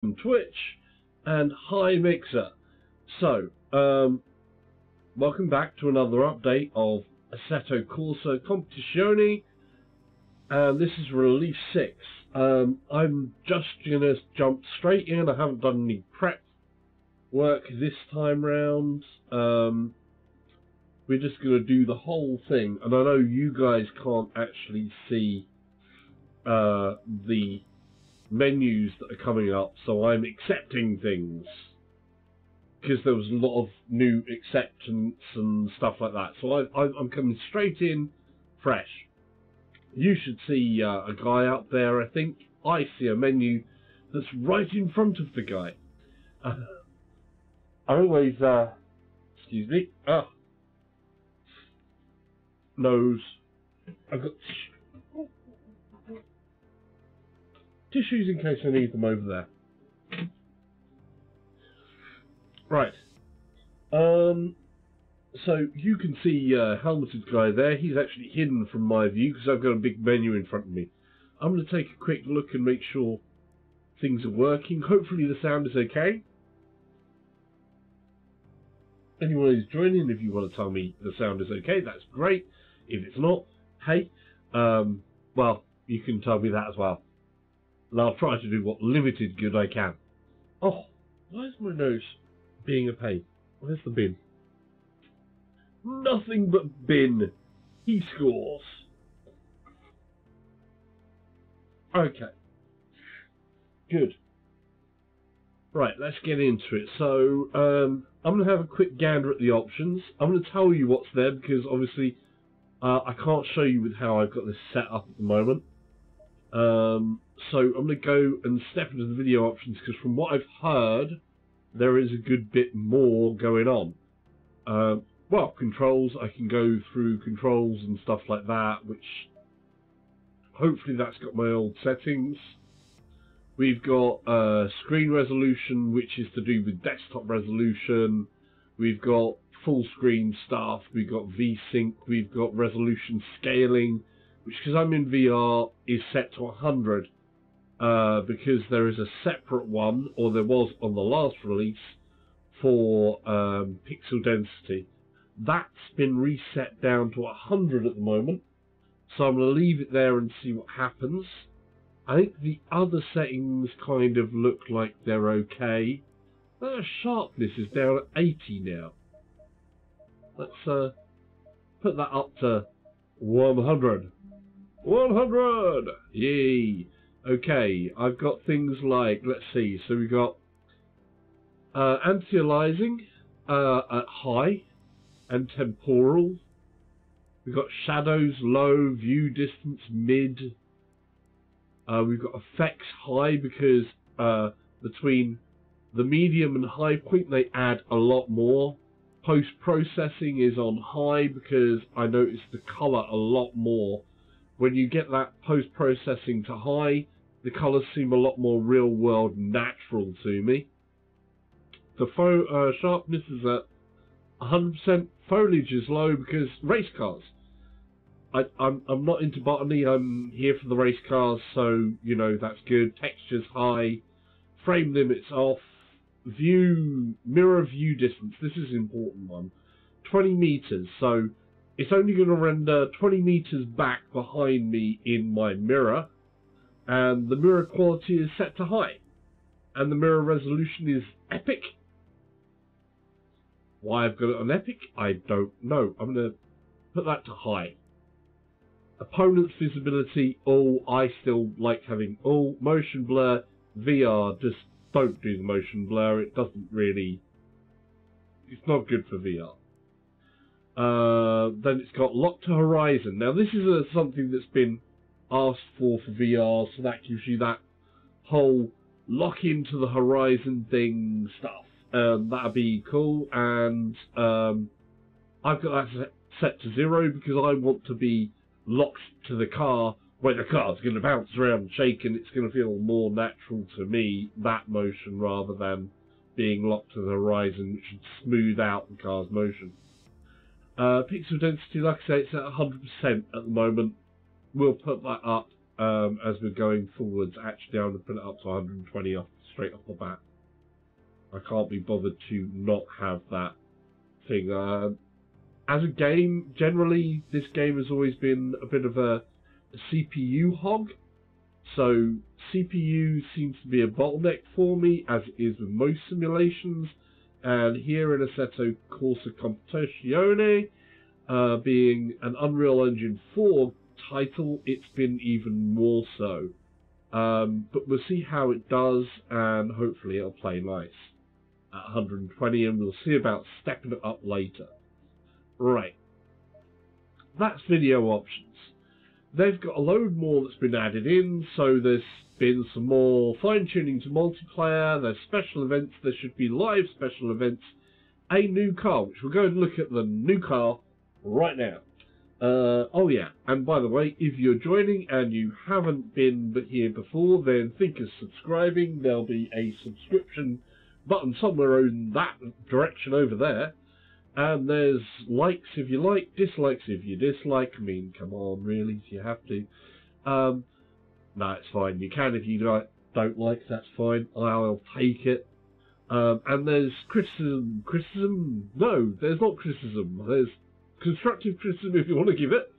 from Twitch, and hi Mixer. So, welcome back to another update of Assetto Corsa Competizione, and this is release 6. I'm just gonna jump straight in. I haven't done any prep work this time round. We're just gonna do the whole thing, and I know you guys can't actually see the menus that are coming up, so I'm accepting things because there was a lot of new acceptance and stuff like that. So I'm coming straight in fresh. You should see a guy up there. I think I see a menu that's right in front of the guy. I always excuse me, nose. I've got tissues in case I need them over there. Right. So you can see helmeted guy there. He's actually hidden from my view because I've got a big menu in front of me. I'm going to take a quick look and make sure things are working. Hopefully the sound is okay. Anyone who's joining, if you want to tell me the sound is okay, that's great. If it's not, hey, well, you can tell me that as well. And I'll try to do what limited good I can. Oh, why is my nose being a pain? Where's the bin? Nothing but bin. He scores. Okay. Good. Right, let's get into it. So, I'm going to have a quick gander at the options. I'm going to tell you what's there because obviously I can't show you with how I've got this set up at the moment. So I'm going to go and step into the video options because from what I've heard, there is a good bit more going on. Well, controls, I can go through controls and stuff like that, which hopefully that's got my old settings. We've got screen resolution, which is to do with desktop resolution. We've got full screen stuff. We've got VSync. We've got resolution scaling, which, because I'm in VR, is set to 100 because there is a separate one, or there was on the last release, for pixel density. That's been reset down to 100 at the moment, so I'm going to leave it there and see what happens. I think the other settings kind of look like they're okay. Sharpness is down at 80 now. Let's put that up to 100. 100! Yay! Okay, I've got things like, let's see, so we've got anti-aliasing at high and temporal. We've got shadows low, view distance mid. We've got effects high because between the medium and high point they add a lot more. Post-processing is on high because I noticed the colour a lot more. When you get that post-processing to high, the colours seem a lot more real-world natural to me. The sharpness is at 100%. Foliage is low because race cars. I'm not into botany, I'm here for the race cars, so, you know, that's good. Texture's high. Frame limits off. Mirror view distance, this is an important one. 20 meters, so it's only going to render 20 meters back behind me in my mirror, and the mirror quality is set to high, and the mirror resolution is epic. Why I've got it on epic, I don't know. I'm going to put that to high. Opponent's visibility, all. I still like having all. Motion blur, VR, just don't do the motion blur. It doesn't really, it's not good for VR. Then it's got lock to horizon. Now this is something that's been asked for VR, so that gives you that whole lock into the horizon thing stuff. That'd be cool, and I've got that set to 0 because I want to be locked to the car where the car's going to bounce around and shake, and it's going to feel more natural to me, that motion, rather than being locked to the horizon, which should smooth out the car's motion. Pixel density, like I say, it's at 100% at the moment. We'll put that up as we're going forwards. Actually, I'm going to put it up to 120 off the straight off the bat. I can't be bothered to not have that thing. As a game, generally, this game has always been a bit of a CPU hog. So CPU seems to be a bottleneck for me, as it is with most simulations. And here in Assetto Corsa Competizione, being an Unreal Engine 4 title, it's been even more so. But we'll see how it does, and hopefully it'll play nice at 120, and we'll see about stepping it up later. Right, that's video options. They've got a load more that's been added in, so there's been some more fine-tuning to multiplayer, there's special events, there should be live special events, a new car, which we'll go and look at the new car right now. Oh yeah, and by the way, if you're joining and you haven't been here before, then think of subscribing. There'll be a subscription button somewhere in that direction over there. And there's likes if you like, dislikes if you dislike. I mean, come on, really, if you have to. No, it's fine. You can if you don't like, that's fine. I'll take it. And there's criticism. Criticism? No, there's not criticism. There's constructive criticism if you want to give it.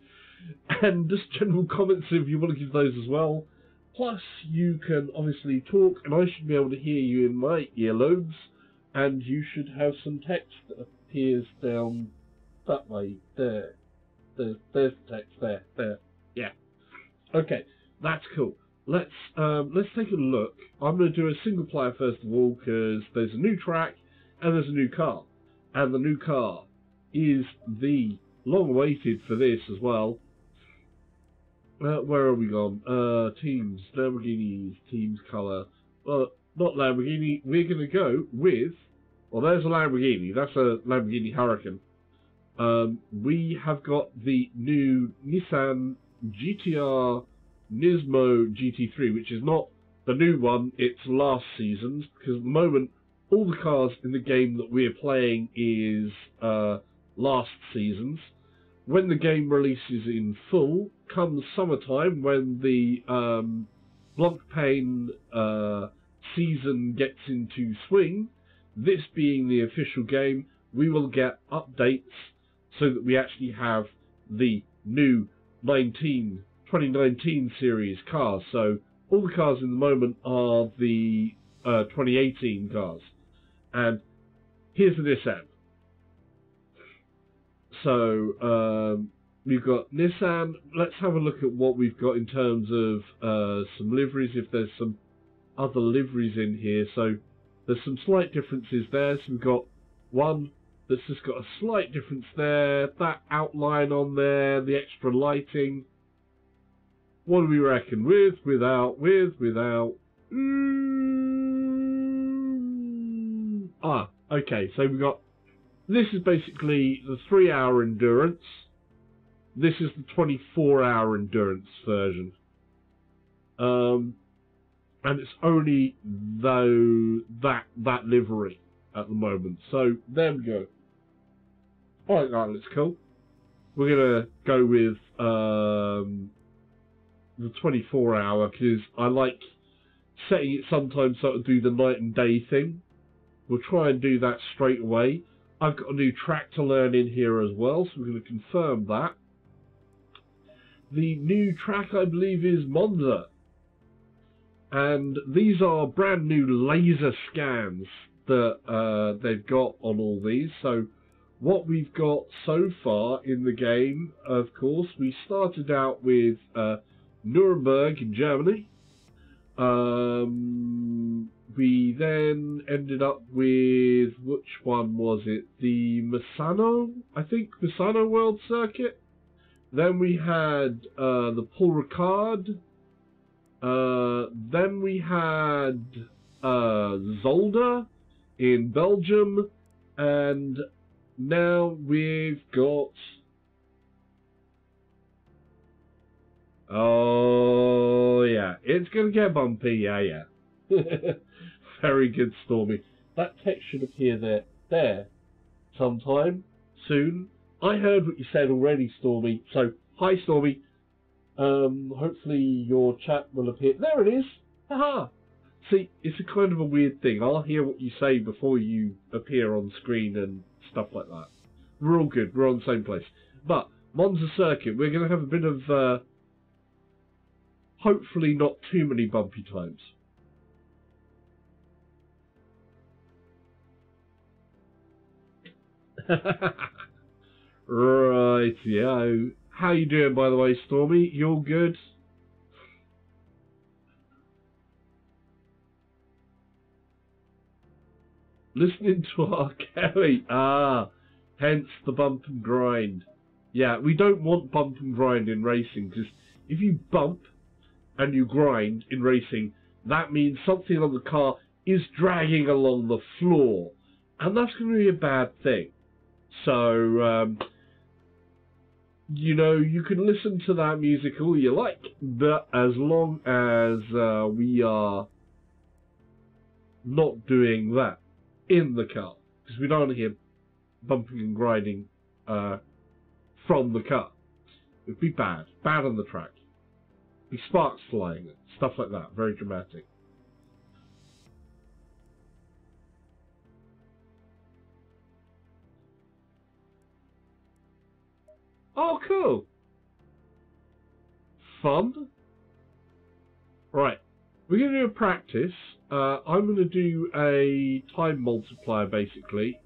And just general comments if you want to give those as well. Plus, you can obviously talk, and I should be able to hear you in my earlobes. And you should have some text that appears down that way. There. There's text there. There. Yeah. Okay, that's cool. Let's take a look. I'm going to do a single player first of all, because there's a new track and there's a new car. And the new car is the long-awaited for this as well. Where are we gone? Teams, Lamborghinis, teams colour. Well, not Lamborghini. We're going to go with... Well, there's a Lamborghini. That's a Lamborghini Huracan. We have got the new Nissan GTR Nismo GT3, which is not the new one. It's last season's, because at the moment, all the cars in the game that we're playing is last season's. When the game releases in full, comes summertime, when the Blancpain season gets into swing, this being the official game, we will get updates so that we actually have the new 2019 series cars. So all the cars in the moment are the 2018 cars. And here's the Nissan. So we've got Nissan. Let's have a look at what we've got in terms of some liveries, if there's some other liveries in here. So there's some slight differences there. So we've got one that's just got a slight difference there. That outline on there, the extra lighting. What do we reckon? With, without, with, without. Okay, so we've got... This is basically the 3-hour endurance. This is the 24-hour endurance version. And it's only that livery at the moment. So there we go. Alright, that looks cool. We're gonna go with the 24-hour, because I like setting it sometimes so it'll do the night and day thing. We'll try and do that straight away. I've got a new track to learn in here as well, so we're going to confirm that. The new track, I believe, is Monza. And these are brand new laser scans that they've got on all these. So what we've got so far in the game, of course, we started out with Nuremberg in Germany. We then ended up with, which one was it? The Misano, I think, Misano World Circuit. Then we had the Paul Ricard. Then we had Zolder in Belgium. And now we've got... Oh, yeah. It's going to get bumpy. Yeah. Very good, Stormy. That text should appear there sometime soon. I heard what you said already, Stormy. So, hi, Stormy. Hopefully your chat will appear. There it is. Haha. See, it's a kind of a weird thing. I'll hear what you say before you appear on screen and stuff like that. We're all good. We're on the same place. But Monza circuit, we're going to have a bit of, hopefully not too many bumpy times. Right, yeah. How you doing, by the way, Stormy? You all good? Listening to R. Kelly. Ah, hence the bump and grind. Yeah, we don't want bump and grind in racing, because if you bump and you grind in racing, that means something on the car is dragging along the floor, and that's going to be a bad thing. So, you know, you can listen to that music all you like, but as long as we are not doing that in the car, because we don't want to hear bumping and grinding from the car. It would be bad. Bad on the track. Be sparks flying, stuff like that. Very dramatic. Oh, cool. Fun. Right. We're going to do a practice. I'm going to do a time multiplier, basically.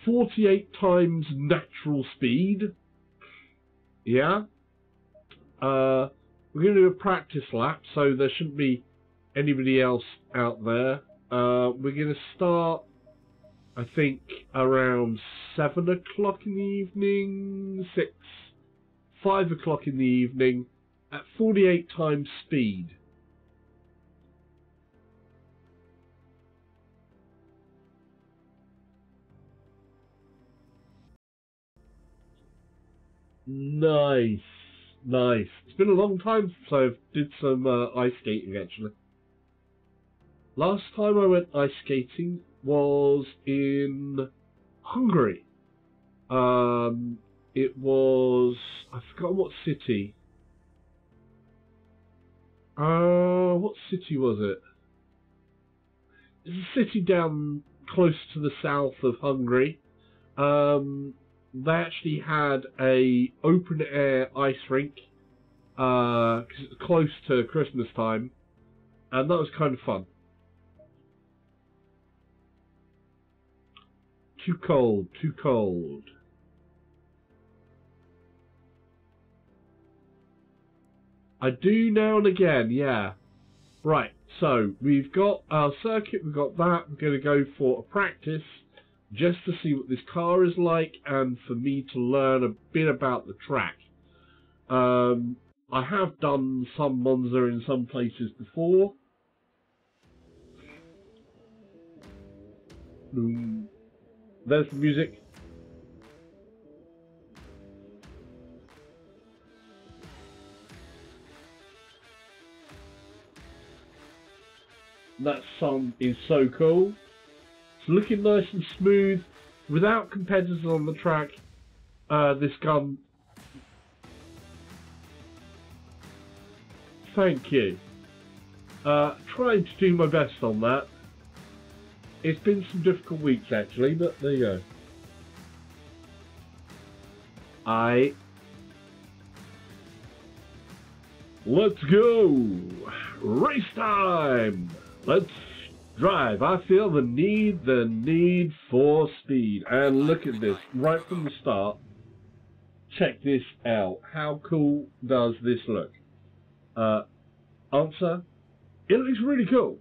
48 times natural speed. Yeah. We're going to do a practice lap, so there shouldn't be anybody else out there. We're going to start, I think, around 7 o'clock in the evening, 5 o'clock in the evening, at 48 times speed. Nice, nice. It's been a long time since I did some ice skating, actually. Last time I went ice skating was in Hungary. It was, I forgot what city. What city was it? It's a city down close to the south of Hungary. They actually had a open air ice rink, cause it's close to Christmas time, and that was kind of fun. Too cold, too cold. I do now and again, yeah. Right, so we've got our circuit, we've got that. We're going to go for a practice just to see what this car is like and for me to learn a bit about the track. I have done some Monza in some places before. There's the music. That song is so cool. It's looking nice and smooth, without competitors on the track. This gun. Thank you. Trying to do my best on that. It's been some difficult weeks actually, but there you go. Let's go! Race time! Let's drive. I feel the need for speed. And look at this, right from the start. Check this out. How cool does this look? Answer, it looks really cool.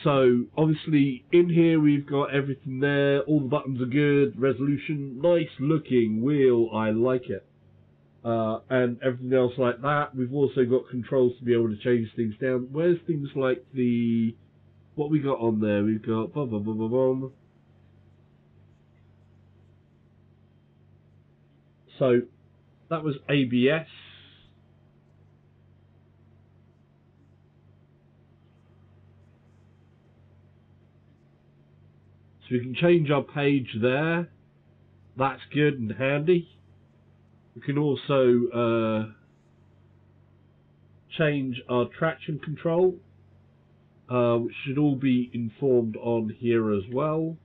So, obviously, in here we've got everything there. All the buttons are good. Resolution, nice looking wheel. I like it. And everything else like that. We've also got controls to be able to change things down. Where's things like what we got on there? We've got So that was ABS. So we can change our page there. That's good and handy. We can also change our traction control, which should all be informed on here as well.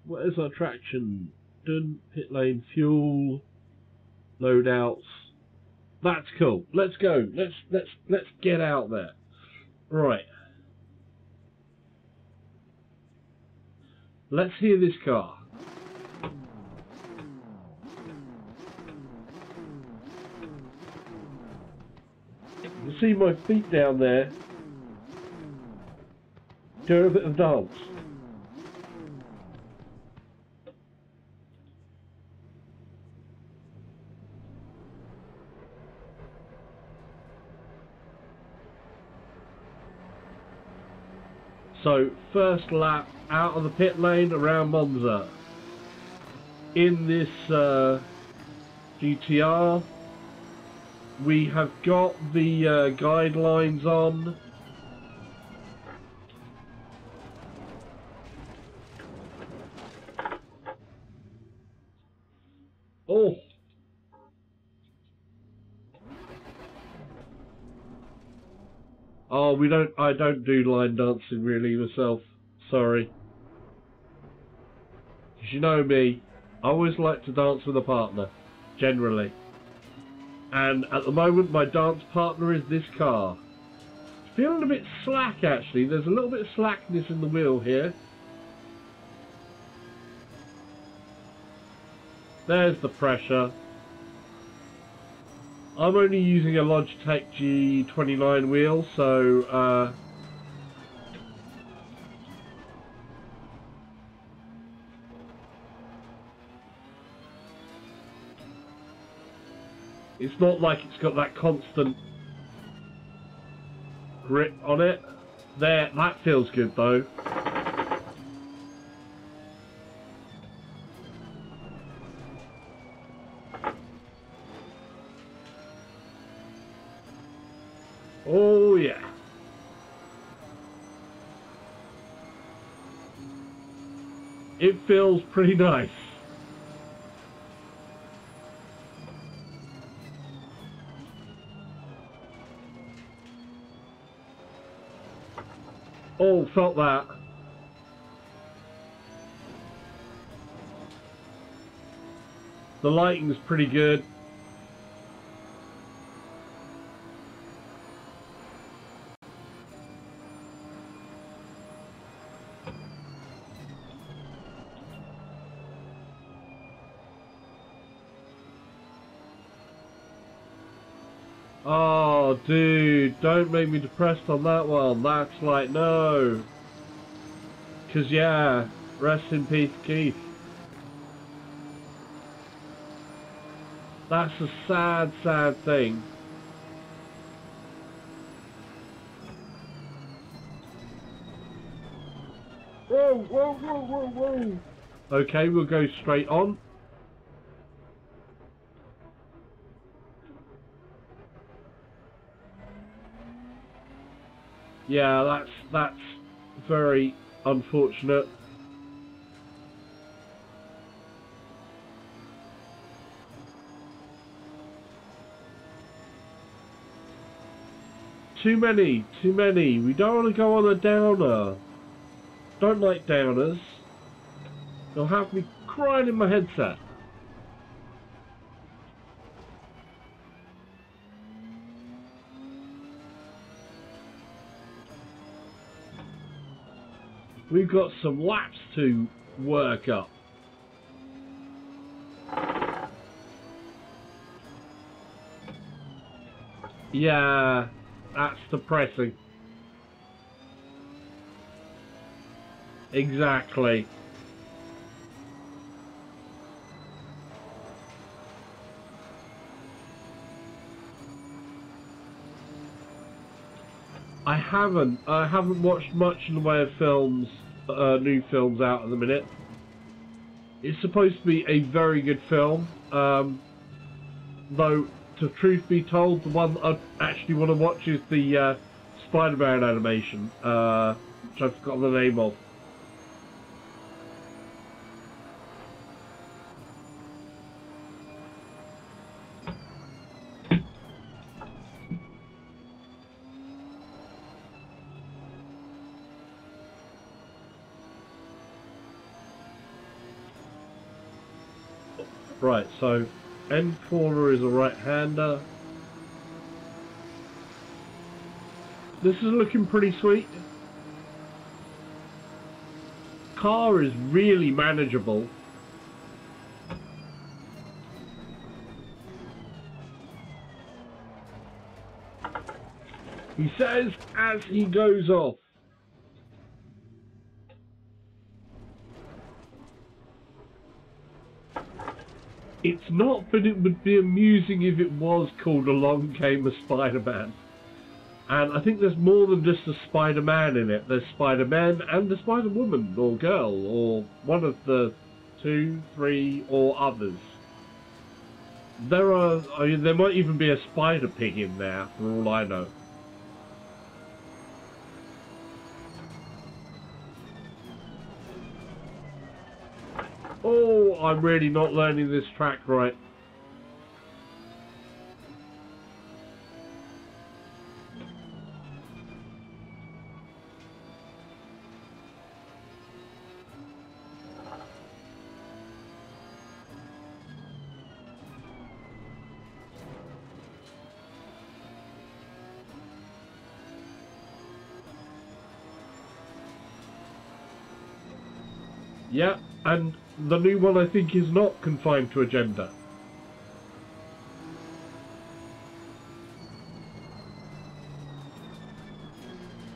What is our traction? Done. Pit lane, fuel, loadouts. That's cool. Let's go. Let's get out there. Right. Let's hear this car. You see my feet down there doing a bit of dance. So, first lap out of the pit lane around Monza. In this GTR, we have got the guidelines on. Oh! Oh, I don't do line dancing really myself. Sorry. 'Cause you know me, I always like to dance with a partner, generally. And at the moment my dance partner is this car. Feeling a bit slack actually, there's a little bit of slackness in the wheel here. There's the pressure. I'm only using a Logitech G29 wheel, so it's not like it's got that constant grip on it. There, that feels good though. Oh yeah. It feels pretty nice. Oh, felt that. The lighting's pretty good. Oh, dude, don't make me depressed on that one. That's like, no. 'Cause, yeah, rest in peace, Keith. That's a sad, sad thing. Whoa, whoa, whoa, whoa, whoa. Okay, we'll go straight on. Yeah, that's very unfortunate. Too many. We don't want to go on a downer. Don't like downers. They'll have me crying in my headset. We've got some laps to work up. Yeah, that's depressing. Exactly. I haven't watched much in the way of films, new films out at the minute. It's supposed to be a very good film, though, to truth be told, the one I actually want to watch is the Spider-Man animation, which I've forgotten the name of. Right, so end corner is a right-hander. This is looking pretty sweet. Car is really manageable. He says as he goes off. It's not, but it would be amusing if it was called Along Came a Spider-Man. And I think there's more than just a Spider-Man in it. There's Spider-Man and a Spider-Woman, or girl, or one of the 2, 3, or others. There might even be a Spider-Pig in there, for all I know. Oh, I'm really not learning this track right. Yeah, and the new one I think is not confined to a gender.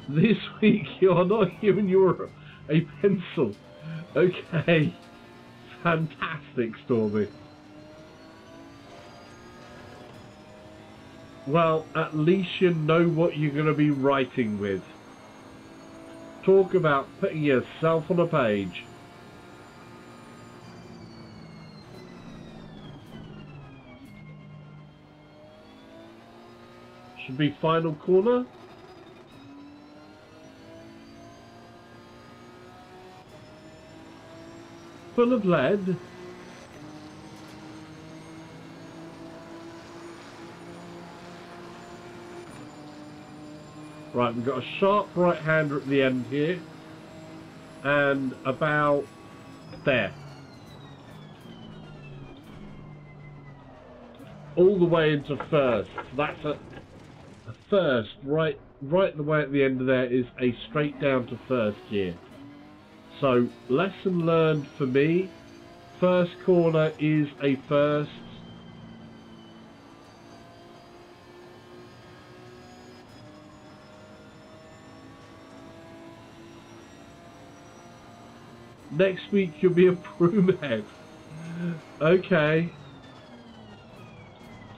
This week you're not giving you a pencil. Okay. Fantastic, Stormy. Well, at least you know what you're going to be writing with. Talk about putting yourself on a page. Should be final corner. Full of lead. Right, we've got a sharp right-hander at the end here. And about there. All the way into first. That's a first. Right the way at the end of there is a straight down to first gear. So, lesson learned for me. First corner is a first. Next week you'll be a broomhead. Okay.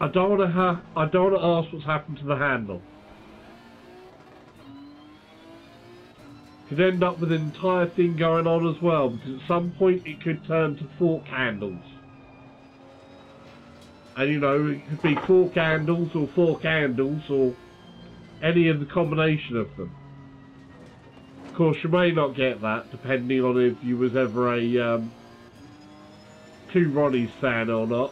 I don't want to ask what's happened to the handle. Could end up with an entire thing going on as well, because at some point it could turn to fork handles. And you know, it could be fork handles or any of the combination of them. Of course, you may not get that, depending on if you was ever a Two Ronnies fan or not.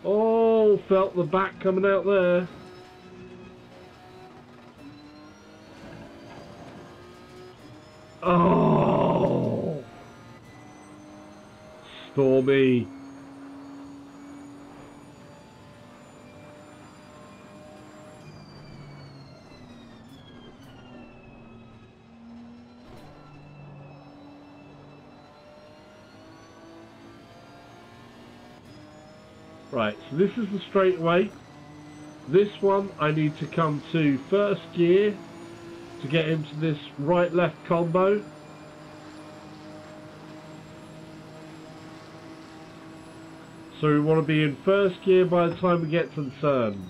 Oh, felt the back coming out there. Oh, Stormy. Right, so this is the straightaway. This one I need to come to first gear to get into this right-left combo. So we want to be in first gear by the time we get to the turn.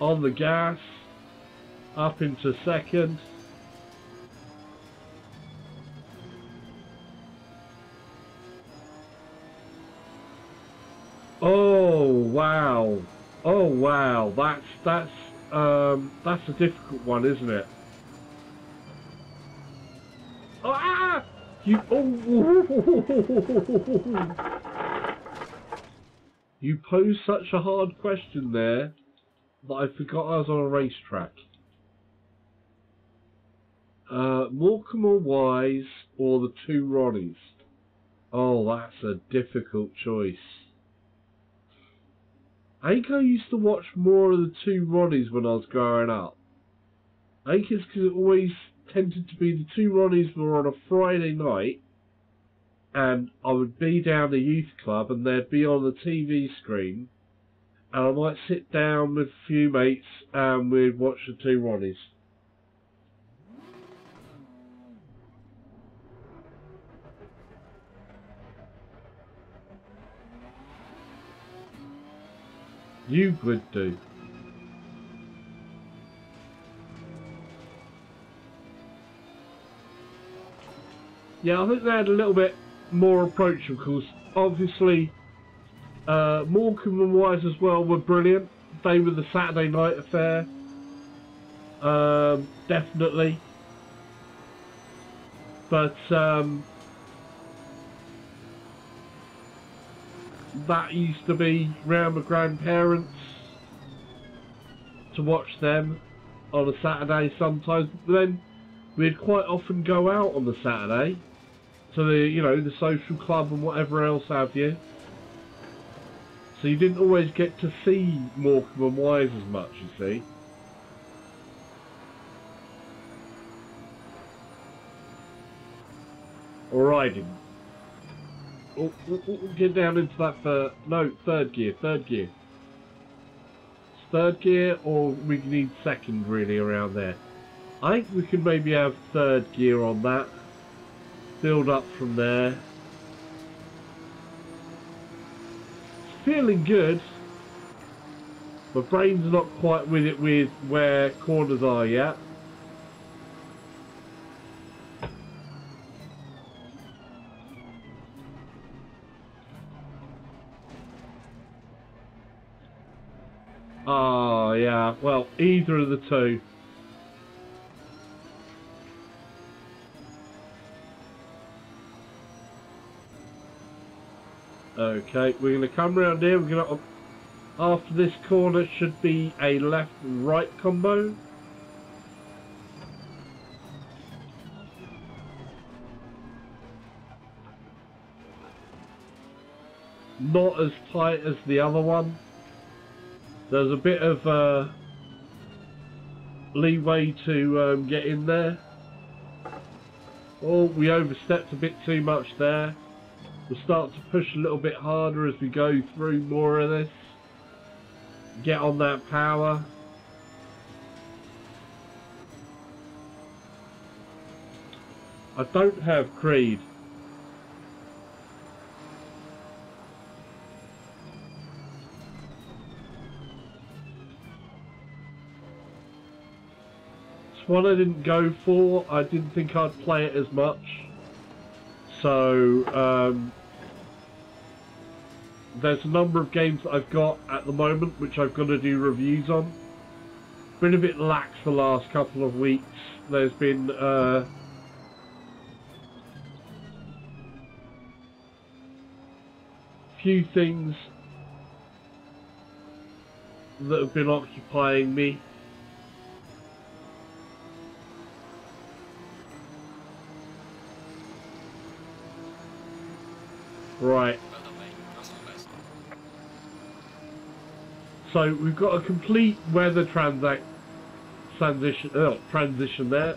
On the gas, up into second. Oh wow! Oh wow! That's a difficult one, isn't it? You... Oh! You posed such a hard question there that I forgot I was on a racetrack. Morecambe or Wise or the two Ronnies? Oh, that's a difficult choice. I think I used to watch more of the two Ronnies when I was growing up. I think it's because it always tended to be the two Ronnies were on a Friday night, and I would be down the youth club and they'd be on the TV screen, and I might sit down with a few mates and we'd watch the two Ronnies. You would do. Yeah, I think they had a little bit more approach, of course. Obviously, Morecambe and Wise as well were brilliant. They were the Saturday night affair. Definitely. But that used to be round my grandparents to watch them on a Saturday sometimes. But then we'd quite often go out on the Saturday to the, you know, the social club and whatever else have you. So you didn't always get to see Morecambe and Wise as much, you see. Or I didn't. Oh, get down into that third gear. It's third gear, or we need second really around there. I think we can maybe have third gear on that. Build up from there. It's feeling good. My brain's not quite with it with where corners are yet. Oh, yeah. Well, either of the two. Okay, we're going to come around here. We're going to, after this corner, should be a left and right combo. Not as tight as the other one. There's a bit of leeway to get in there. Oh, we overstepped a bit too much there. We'll start to push a little bit harder as we go through more of this. Get on that power. I don't have Creed. It's one I didn't go for. I didn't think I'd play it as much. So, there's a number of games that I've got at the moment which I've got to do reviews on. Been a bit lax the last couple of weeks. There's been few things that have been occupying me. Right. So we've got a complete weather transition there.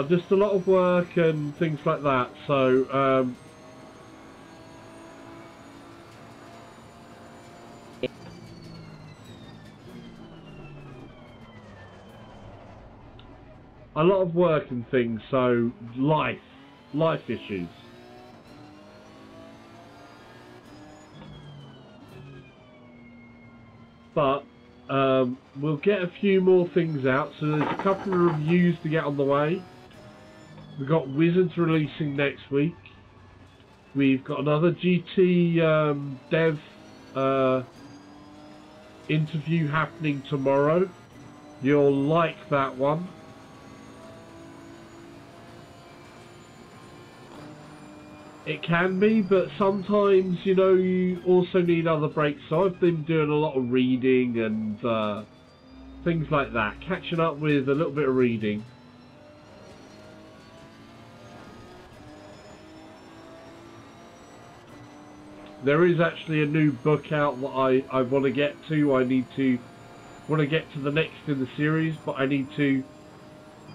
Just a lot of work and things like that. So a lot of work and things, so life issues. But We'll get a few more things out. So there's a couple of reviews to get on the way. We've got Wizards releasing next week. We've got another GT dev interview happening tomorrow. You'll like that one. It can be, but sometimes, you know, you also need other breaks. So I've been doing a lot of reading and things like that. Catching up with a little bit of reading. There is actually a new book out that I want to get to. Want to get to the next in the series, but I need to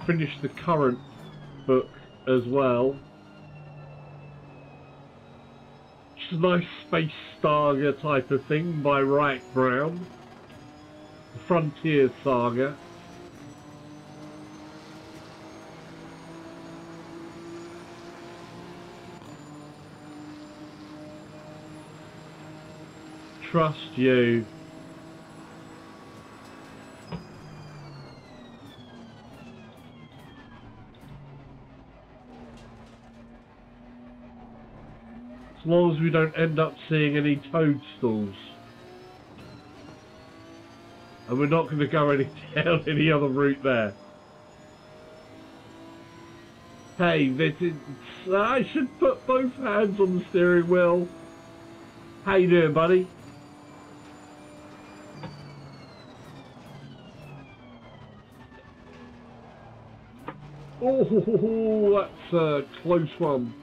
finish the current book as well. It's a nice space saga type of thing by Wright Brown. The Frontier Saga. Trust you. As long as we don't end up seeing any toadstools. And we're not going to go down any other route there. Hey, I should put both hands on the steering wheel. How you doing, buddy? Oh, that's a close one.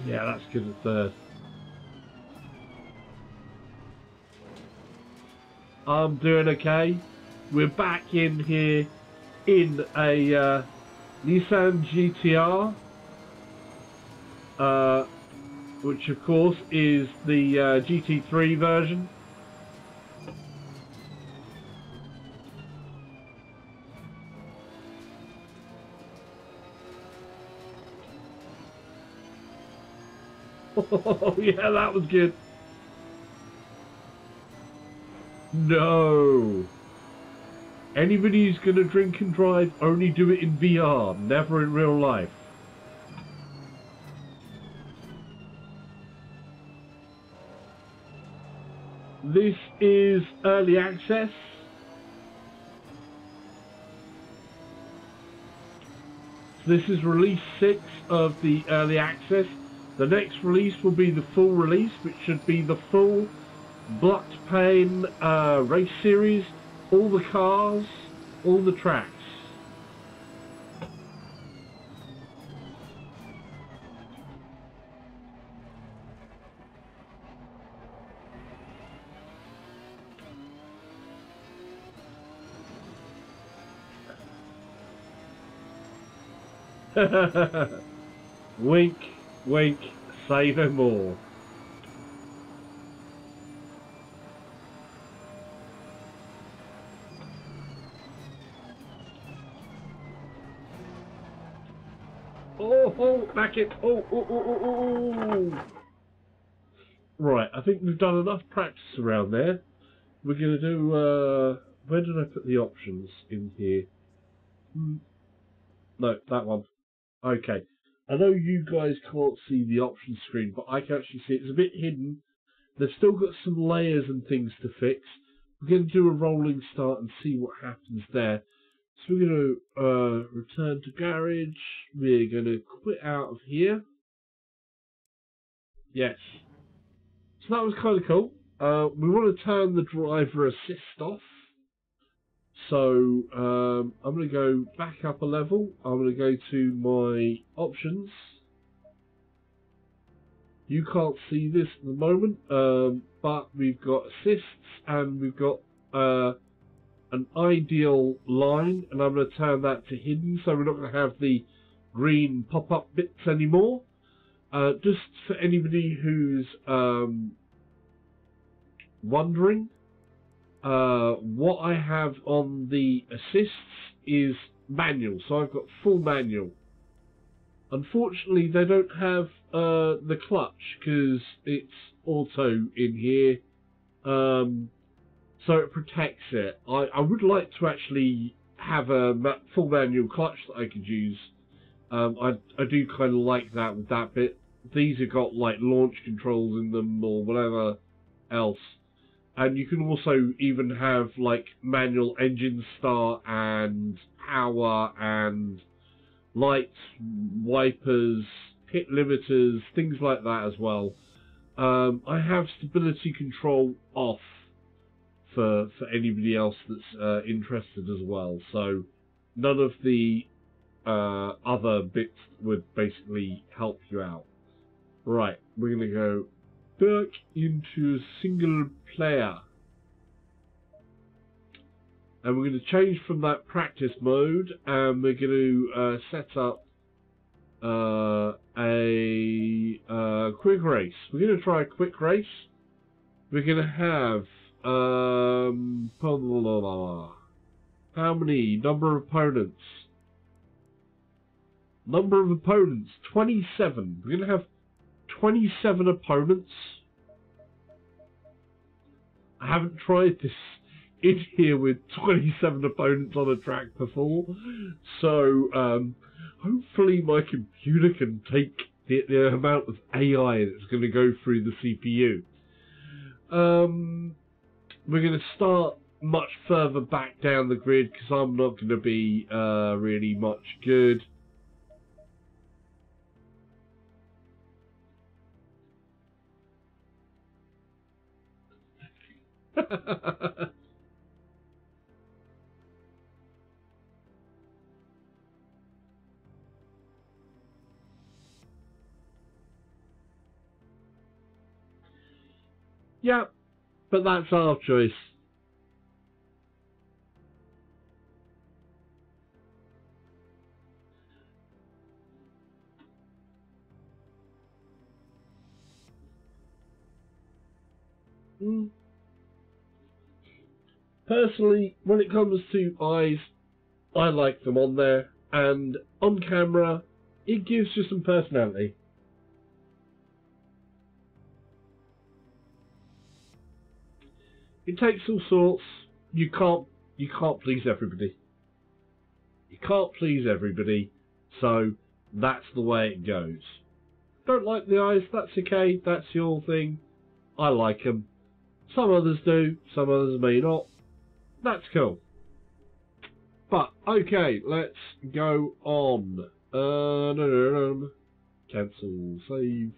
Yeah, that's good at third. I'm doing okay. We're back in here in a Nissan GTR, which of course is the GT3 version. Oh yeah, that was good. No. Anybody who's going to drink and drive, only do it in VR, never in real life. This is early access. So this is release 6 of the early access. The next release will be the full release, which should be the full Blockpain race series, all the cars, all the tracks. Wink, wink, say no more. Oh, back it. Oh. Right, I think we've done enough practice around there. We're going to do, where did I put the options in here? No, that one. Okay. I know you guys can't see the options screen, but I can actually see it. It's a bit hidden. They've still got some layers and things to fix. We're going to do a rolling start and see what happens there. So we're going to return to garage. We're going to quit out of here. Yes. So that was kind of cool. We want to turn the driver assist off. So I'm going to go back up a level. I'm going to go to my options. You can't see this at the moment, but we've got assists and we've got an ideal line, and I'm going to turn that to hidden, so we're not going to have the green pop-up bits anymore. Just for anybody who's wondering, what I have on the assists is manual, so I've got full manual. Unfortunately, they don't have the clutch because it's auto in here, so it protects it. I would like to actually have a full manual clutch that I could use. I do kind of like that with that bit. These have got like launch controls in them or whatever else. And you can also even have like manual engine start and power and lights, wipers, pit limiters, things like that as well. I have stability control off for anybody else that's interested as well. So none of the other bits would basically help you out. Right, we're going to go back into single player. And we're going to change from that practice mode, and we're going to set up a quick race. We're going to try a quick race. We're going to have how many? Number of opponents. Number of opponents, 27. We're going to have 27 opponents. I haven't tried this in here with 27 opponents on a track before, so hopefully my computer can take the amount of AI that's going to go through the CPU. We're going to start much further back down the grid because I'm not going to be really much good. Yeah, but that's our choice. Personally, when it comes to eyes, I like them on there, and on camera, it gives you some personality. It takes all sorts. You can't please everybody. You can't please everybody, so that's the way it goes. Don't like the eyes, that's okay, that's your thing. I like them. Some others do, some others may not. That's cool. But, okay, let's go on. Cancel, save.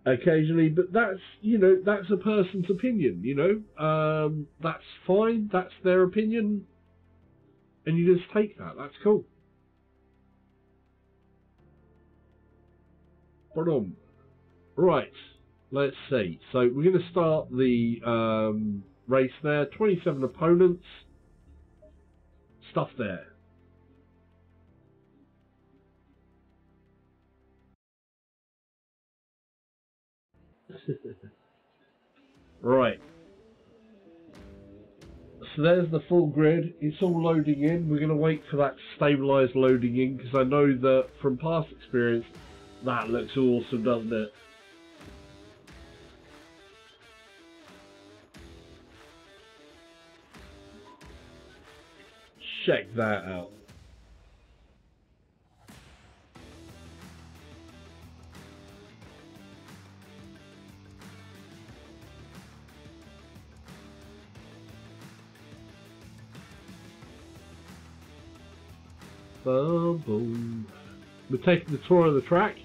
Occasionally, but that's, you know, that's a person's opinion, you know. That's fine, that's their opinion. And you just take that, that's cool. Right, let's see. So we're going to start the race there. 27 opponents. Stuff there. Right. So there's the full grid. It's all loading in. We're going to wait for that to stabilise loading in because I know that from past experience, that looks awesome, doesn't it? Check that out. Boom, boom. We're taking the tour of the track.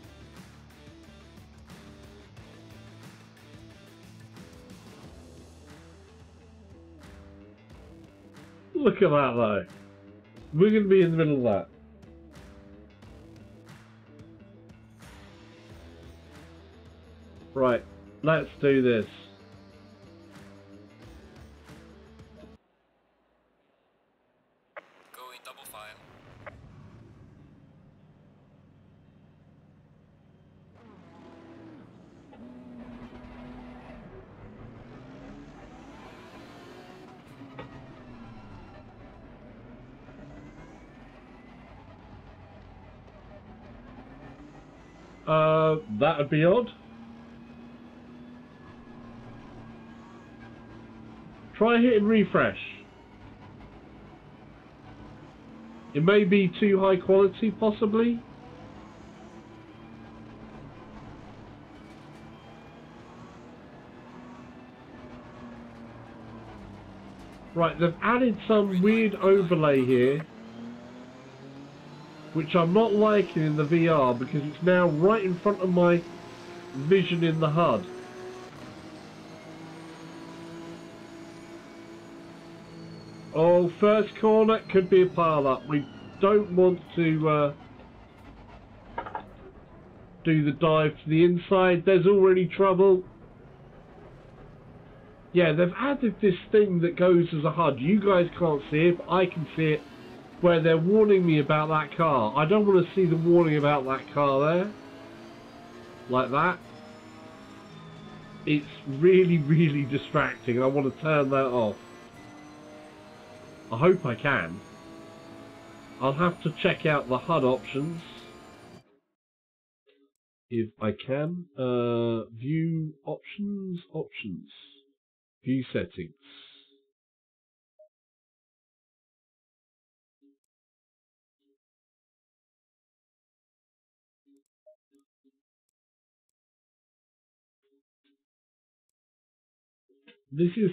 Look at that though. We're going to be in the middle of that. Right, let's do this. Going double file. That would be odd. Try hitting refresh. It may be too high quality, possibly. Right, they've added some weird overlay here, which I'm not liking in the VR because it's now right in front of my vision in the HUD. Oh, first corner could be a pile up. We don't want to do the dive to the inside. There's already trouble. Yeah, they've added this thing that goes as a HUD. You guys can't see it, but I can see it, where they're warning me about that car. I don't want to see the warning about that car there. Like that. It's really, really distracting. I want to turn that off. I hope I can. I'll have to check out the HUD options. If I can. View options, options. View settings. This is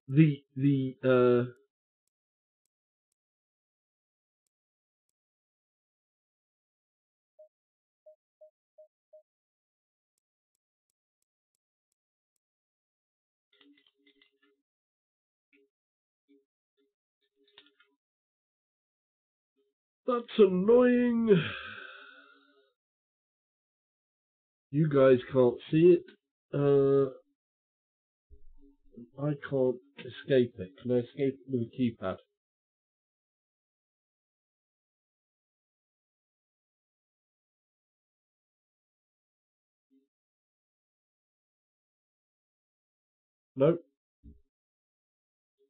the that's annoying. You guys can't see it. I can't escape it. Can I escape it with a keypad? Nope.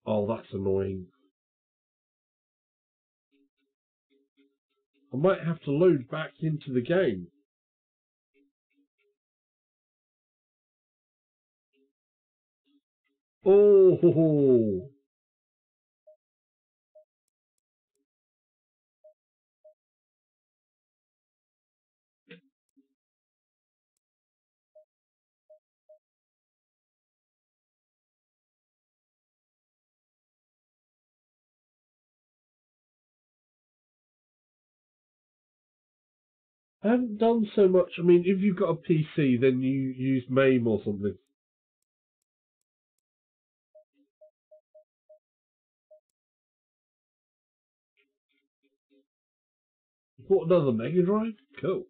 Oh, that's annoying. I might have to load back into the game. Oh, I haven't done so much. I mean, if you've got a PC, then you use MAME or something. You bought another Mega Drive? Cool.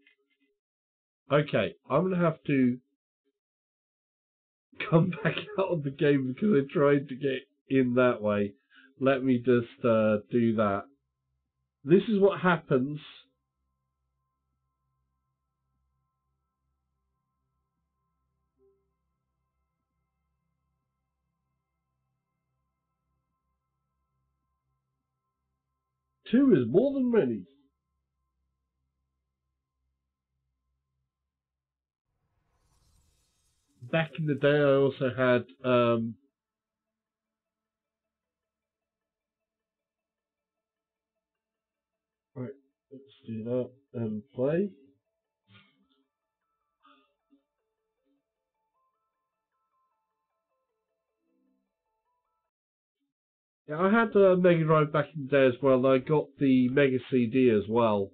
Okay, I'm going to have to come back out of the game because I tried to get in that way. Let me just do that. This is what happens. Two is more than many. Back in the day, I also had right, let's do that and play. Yeah, I had a Mega Drive back in the day as well, and I got the Mega CD as well,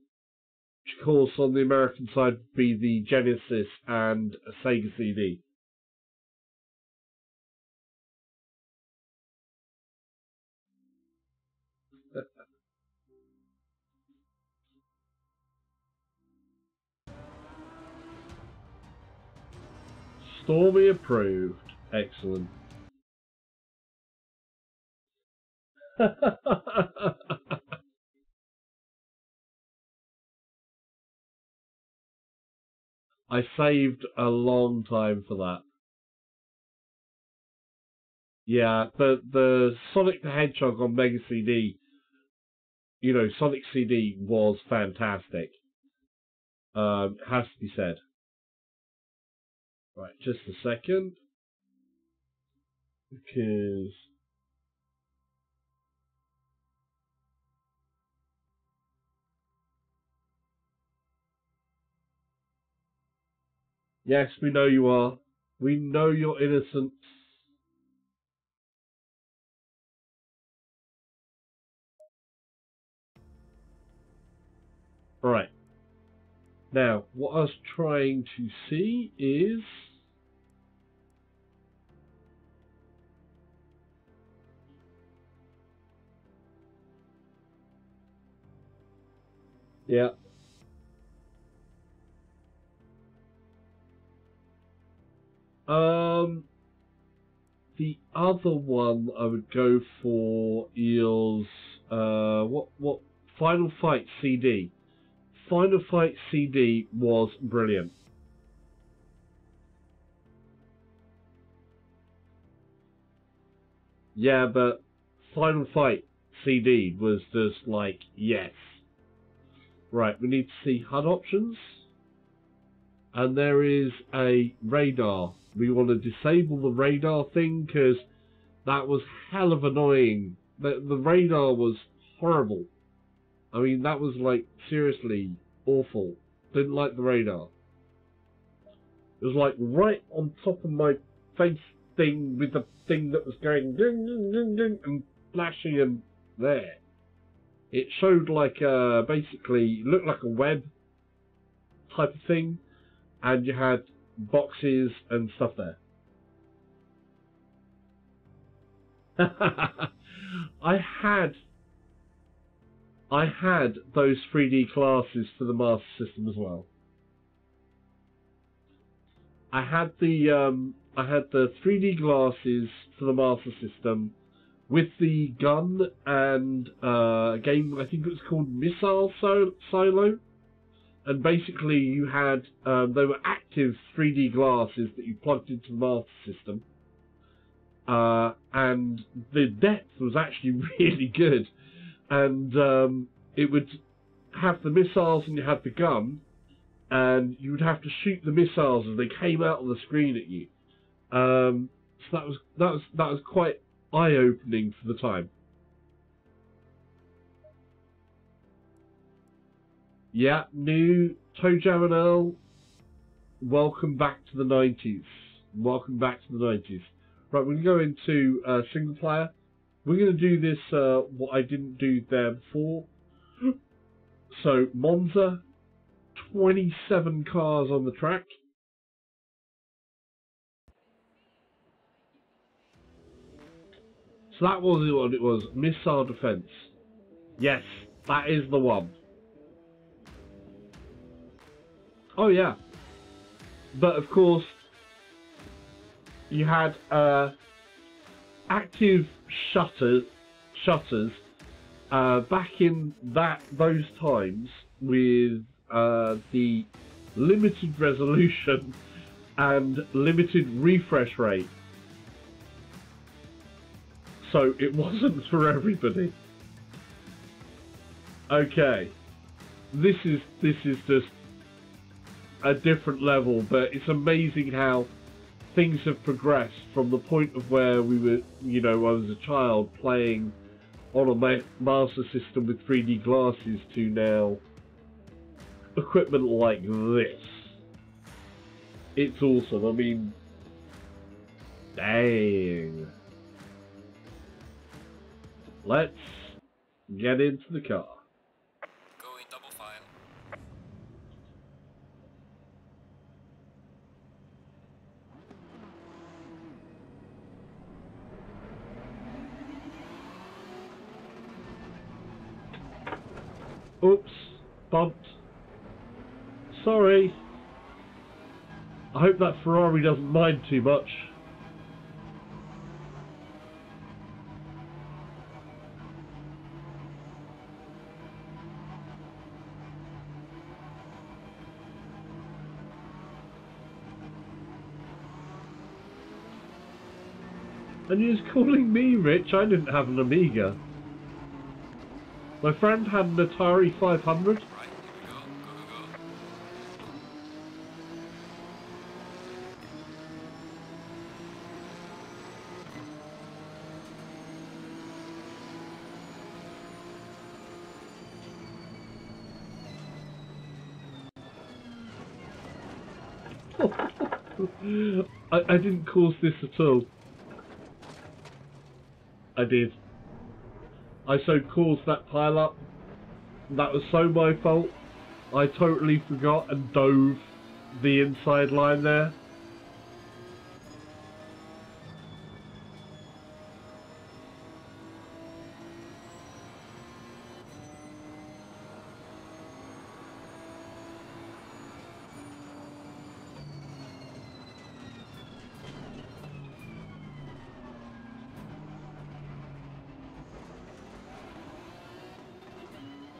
which of course on the American side would be the Genesis and a Sega CD. Stormy approved. Excellent. I saved a long time for that. Yeah, the Sonic the Hedgehog on Mega CD, you know, Sonic CD was fantastic. Has to be said. Right, just a second. Because... Yes, we know you are. We know you're innocent. Right. Now, what I was trying to see is... Yeah. The other one I would go for is what Final Fight CD. Final Fight CD was brilliant. Yeah, but Final Fight CD was just like, yes. Right, we need to see HUD options. And there is a radar. We want to disable the radar thing because that was hell of annoying. The radar was horrible. I mean, that was like seriously awful. Didn't like the radar. It was like right on top of my face thing with the thing that was going ding, ding, ding, ding, and flashing and there. It showed like basically looked like a web type of thing. And you had boxes and stuff there. I had those 3D glasses for the Master System as well. I had the 3D glasses for the Master System with the gun and a game I think it was called Missile Silo. And basically you had, they were active 3D glasses that you plugged into the Master System. And the depth was actually really good. And it would have the missiles and you had the gun. And you would have to shoot the missiles as they came out on the screen at you. So that was quite eye-opening for the time. Yeah, new ToeJam and Earl. Welcome back to the 90s. Welcome back to the 90s. Right, we're going to go into single player. We're going to do this, what I didn't do there before. So, Monza, 27 cars on the track. So that was what it was, missile defense. Yes, that is the one. Oh yeah. But of course, you had active shutters back in those times with the limited resolution and limited refresh rate. So it wasn't for everybody. Okay, this is just a different level, but it's amazing how things have progressed from the point of where we were, you know, I was a child playing on a Master System with 3D glasses to now equipment like this. It's awesome. I mean, dang. Let's get into the car. Going double file. Oops, bumped. Sorry. I hope that Ferrari doesn't mind too much. And you're just calling me rich? I didn't have an Amiga. My friend had an Atari 500. Right, here we go. Go, go, go. I didn't cause this at all. I did. I so caused that pile up. That was so my fault. I totally forgot and dove the inside line there.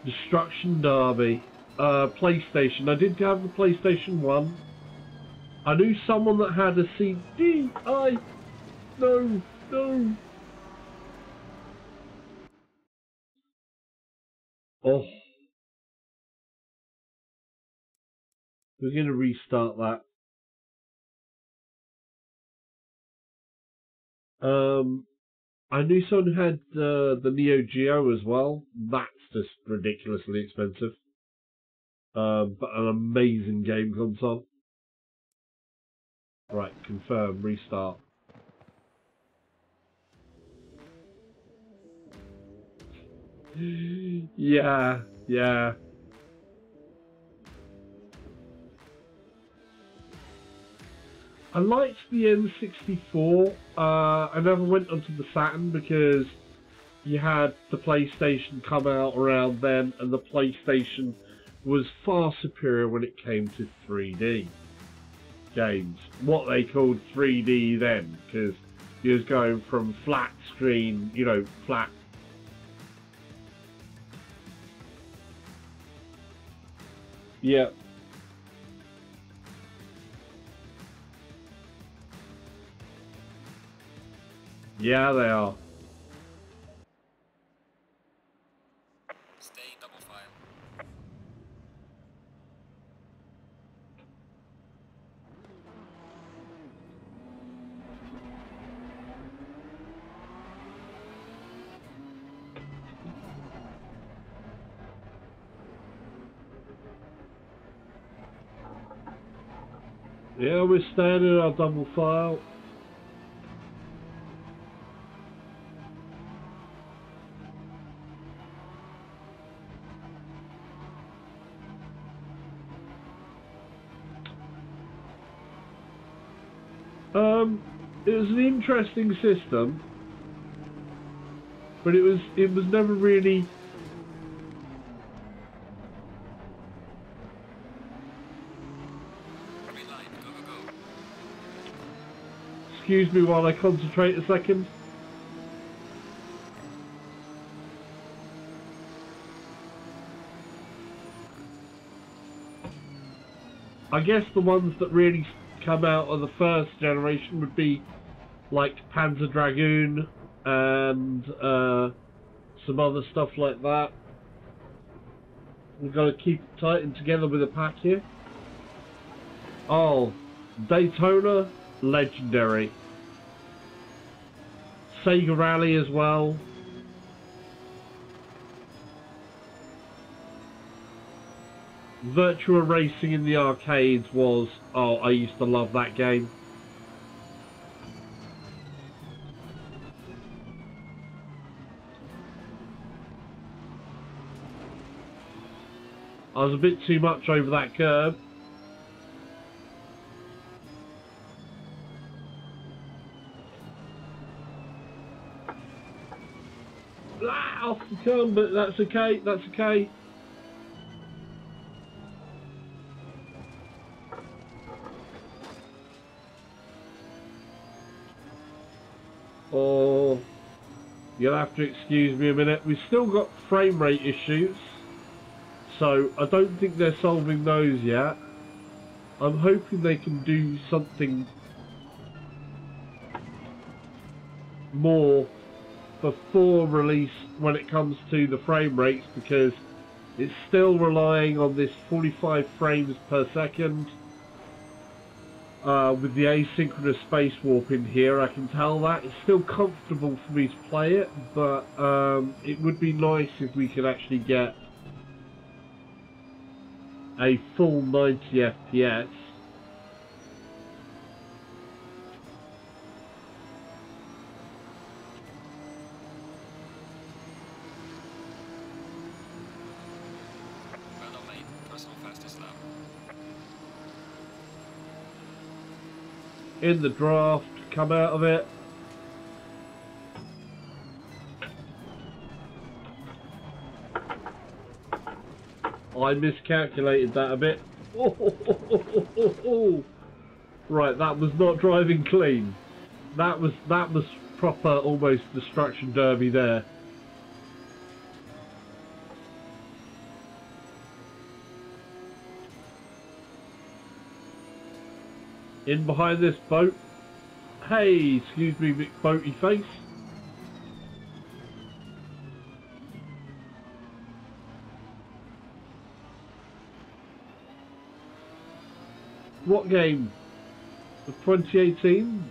Destruction Derby. PlayStation. I did have the PlayStation 1. I knew someone that had a CD. No. Oh. We're going to restart that. I knew someone had the Neo Geo as well. That's just ridiculously expensive. But an amazing game console. Right, confirm, restart. Yeah. I liked the N64. I never went onto the Saturn because you had the PlayStation come out around then, and the PlayStation was far superior when it came to 3D games. What they called 3D then, because you was going from flat screen, flat. Yeah. Yeah, they are. Stay in double file. Yeah, we're staying in our double file. It was an interesting system, but it was never really. Green line, go. Excuse me while I concentrate a second. I guess the ones that really come out of the first generation would be like Panzer Dragoon and some other stuff like that. We've got to keep it tight and together with a pack here. Oh, Daytona, legendary. Sega Rally as well. Virtua Racing in the arcades was, I used to love that game. I was a bit too much over that curve. Off the turn, but that's okay. Oh, you'll have to excuse me a minute. We've still got frame rate issues, so I don't think they're solving those yet. I'm hoping they can do something more before release when it comes to the frame rates, because it's still relying on this 45 frames per second. With the asynchronous space warp in here, I can tell that. It's still comfortable for me to play it, but it would be nice if we could actually get a full 90 FPS. personal fastest lap. In the draft, come out of it. I miscalculated that a bit. Right, that was not driving clean. That was proper almost destruction derby there. In behind this boat. Hey, excuse me, big boaty face. What game? The 2018?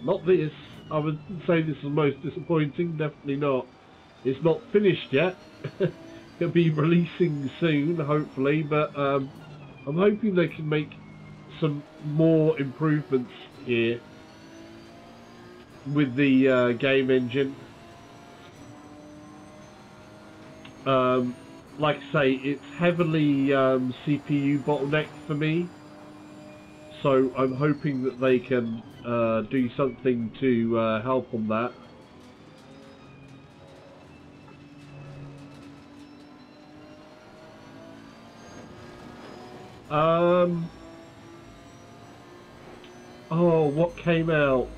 Not this. I would say this is the most disappointing. Definitely not. It's not finished yet. It'll be releasing soon, hopefully. But I'm hoping they can make some more improvements here with the game engine. Like I say, it's heavily CPU bottlenecked for me. So I'm hoping that they can do something to help on that. Oh, what came out?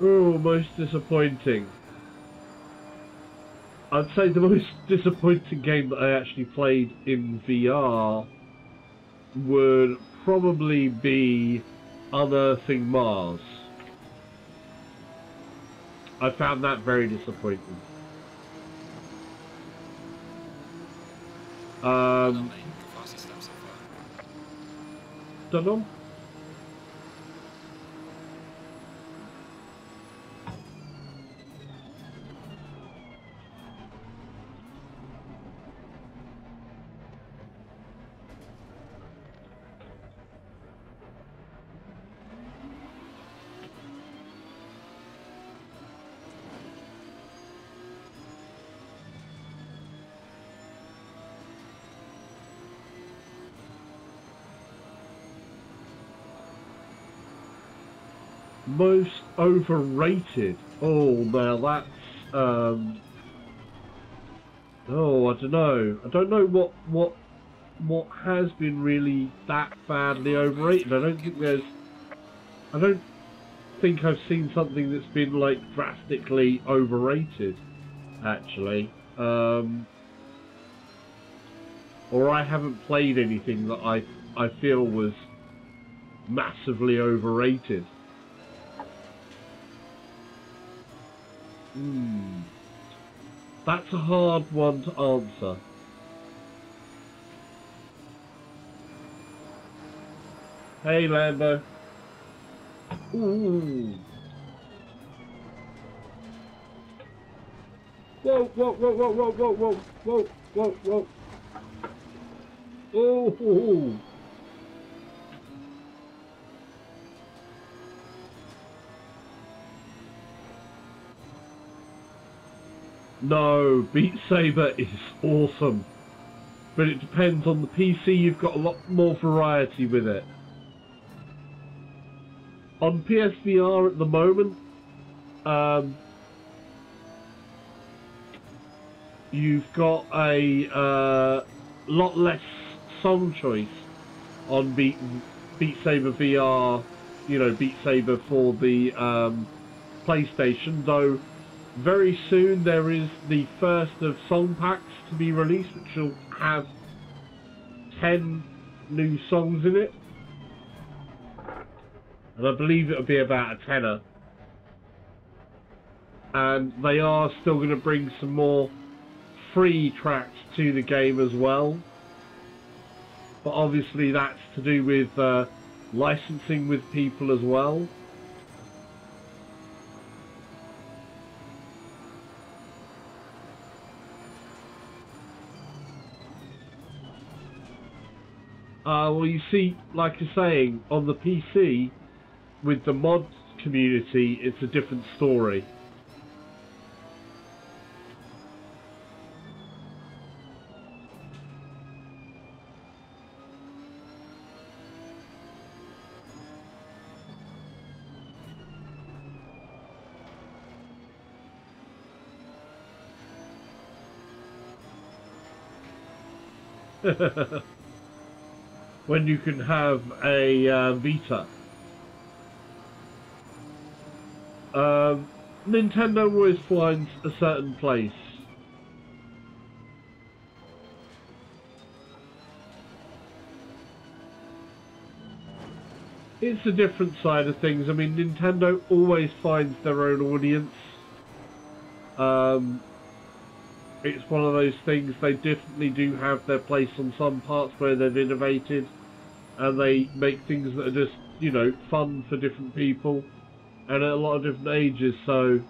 Oh, most disappointing. I'd say the most disappointing game that I actually played in VR would probably be Unearthing Mars. I found that very disappointing. Fastest lap so far. Don't know. Most overrated. Oh, now that's oh, I don't know. I don't know what has been really that badly overrated. I don't think I've seen something that's been like drastically overrated, actually. Or I haven't played anything that I feel was massively overrated. That's a hard one to answer. Hey, Lambo. Ooh. Whoa, whoa, whoa, whoa, whoa, whoa, whoa, whoa, whoa, whoa. Oh. No, Beat Saber is awesome. But it depends on the PC, you've got a lot more variety with it. On PSVR at the moment, you've got a lot less song choice on Beat Saber VR, you know, Beat Saber for the PlayStation, though very soon there is the first of song packs to be released, which will have 10 new songs in it. And I believe it'll be about a tenner. And they are still going to bring some more free tracks to the game as well. But obviously that's to do with licensing with people as well. Well, you see, like you're saying, on the PC, with the mod community, it's a different story. when you can have a Vita. Nintendo always finds a certain place. It's a different side of things. I mean, Nintendo always finds their own audience. It's one of those things, they definitely do have their place on some parts where they've innovated, and they make things that are just, you know, fun for different people, and at a lot of different ages, so...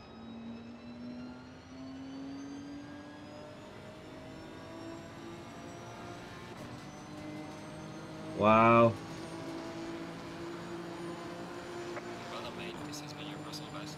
Wow. Well done, mate. This has been your personal best.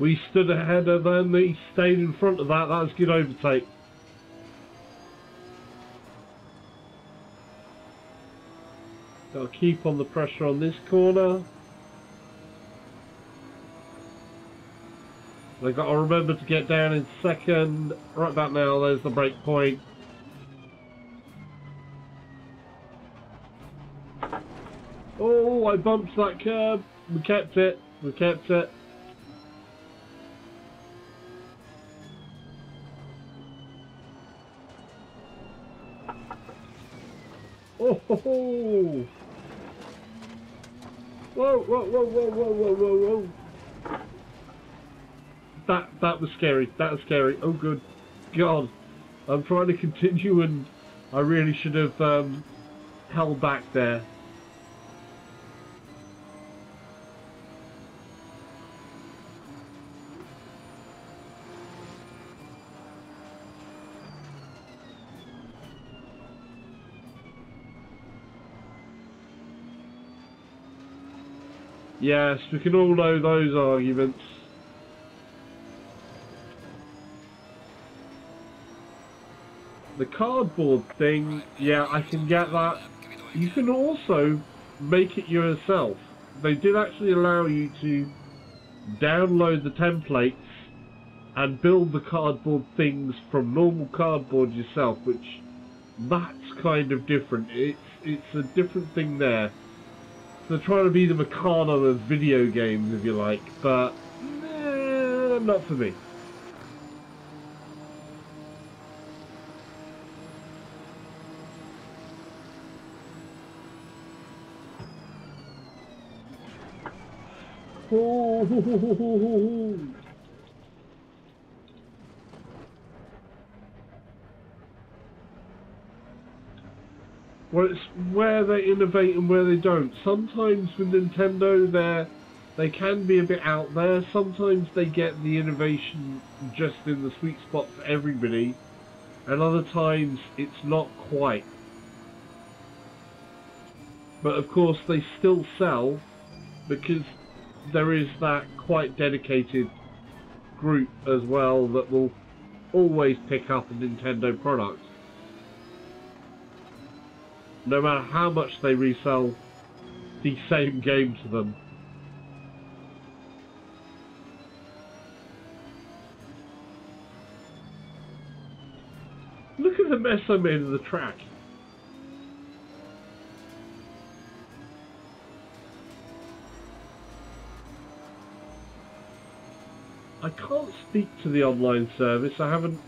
We stood ahead of them, he stayed in front of that, that was a good overtake. Gotta keep on the pressure on this corner. They've got to remember to get down in second. Right about now, there's the break point. Oh, I bumped that curb. We kept it. We kept it. Oh, ho, ho. Whoa, whoa, whoa, whoa, whoa, whoa, whoa, whoa. That was scary. That was scary. Oh, good. God. I'm trying to continue and I really should have held back there. Yes, we can all know those arguments. The cardboard thing, yeah, I can get that. You can also make it yourself. They did actually allow you to download the templates and build the cardboard things from normal cardboard yourself, which that's kind of different. It's a different thing there. They're trying to be the Meccano of video games, if you like, but not for me. Oh. Well, it's where they innovate and where they don't. Sometimes with Nintendo, they can be a bit out there. Sometimes they get the innovation just in the sweet spot for everybody, and other times it's not quite. But of course, they still sell because there is that quite dedicated group as well that will always pick up a Nintendo product. No matter how much they resell the same game to them. Look at the mess I made of the track. I can't speak to the online service. I haven't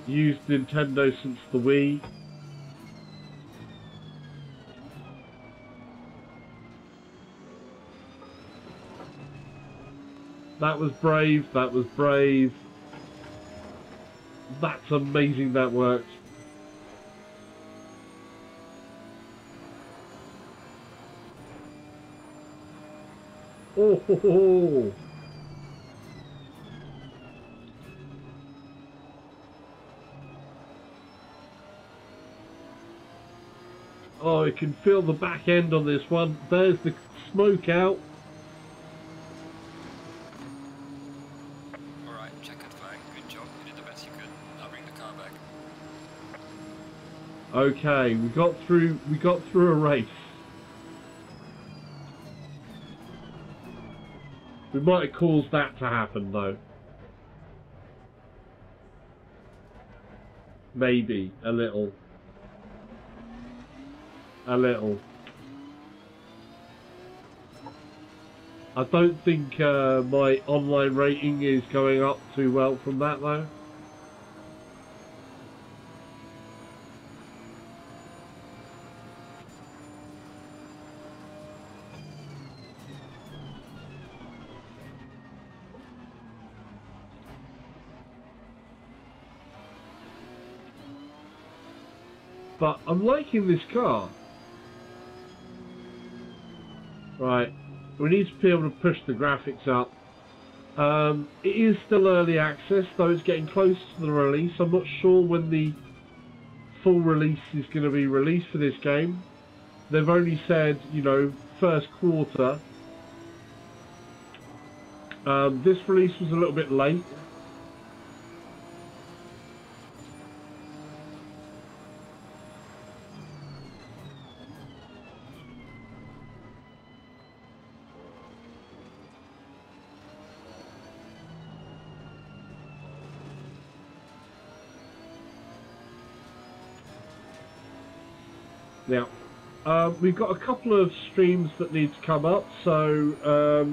used Nintendo since the Wii. That was brave, that was brave. That's amazing that worked. Oh, ho, ho, ho. Oh, you can feel the back end on this one. There's the smoke out. Alright, checkered flag. Good job. You did the you could. I'll bring the car back. Okay, we got through a race. We might have caused that to happen though. Maybe a little. A little. I don't think my online rating is going up too well from that though. But I'm liking this car. Right, we need to be able to push the graphics up. It is still early access, though it's getting close to the release. I'm not sure when the full release is going to be released for this game. They've only said, you know, first quarter. This release was a little bit late. Now, we've got a couple of streams that need to come up, so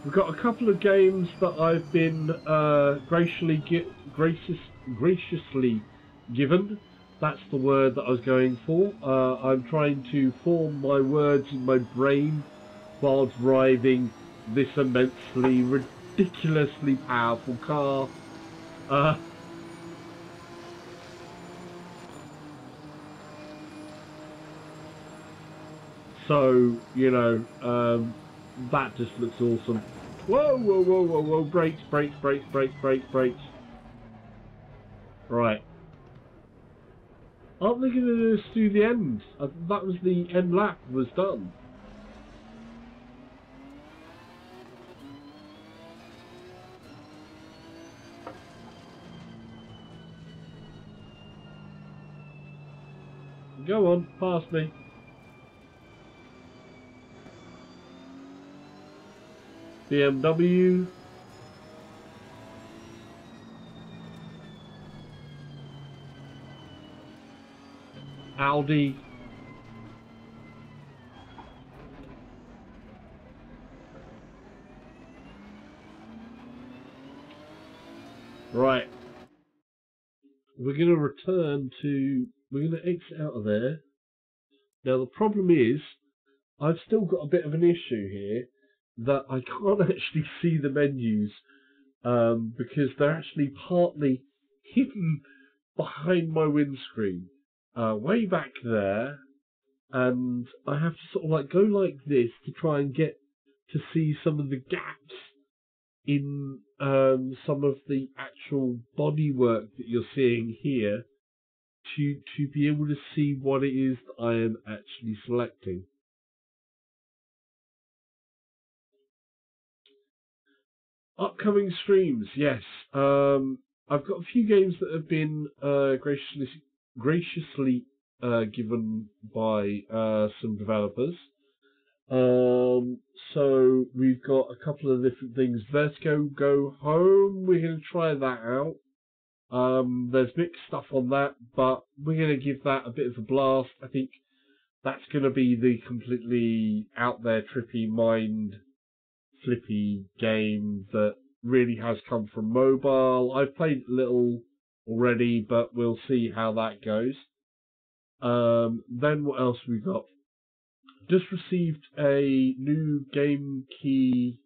we've got a couple of games that I've been graciously given. That's the word that I was going for. I'm trying to form my words in my brain while driving this immensely, ridiculously powerful car. So, you know, that just looks awesome. Whoa, whoa, whoa, whoa, whoa, brakes, brakes, brakes, brakes, brakes, brakes. Right. Aren't they going to just do the end? That was the end lap was done. Go on, past me. BMW. Audi. Right. We're going to return to... We're going to exit out of there. Now the problem is, I've still got a bit of an issue here that I can't actually see the menus because they're actually partly hidden behind my windscreen, way back there, and I have to sort of like go like this to try and get to see some of the gaps in some of the actual bodywork that you're seeing here to be able to see what it is that I am actually selecting. Upcoming streams, yes. I've got a few games that have been graciously given by some developers. So we've got a couple of different things. Vertigo Go Home, we're going to try that out. There's mixed stuff on that, but we're going to give that a bit of a blast. I think that's going to be the completely out there, trippy, mind flippy game that really has come from mobile. I've played a little already, but we'll see how that goes. Then what else we got? Just received a new game key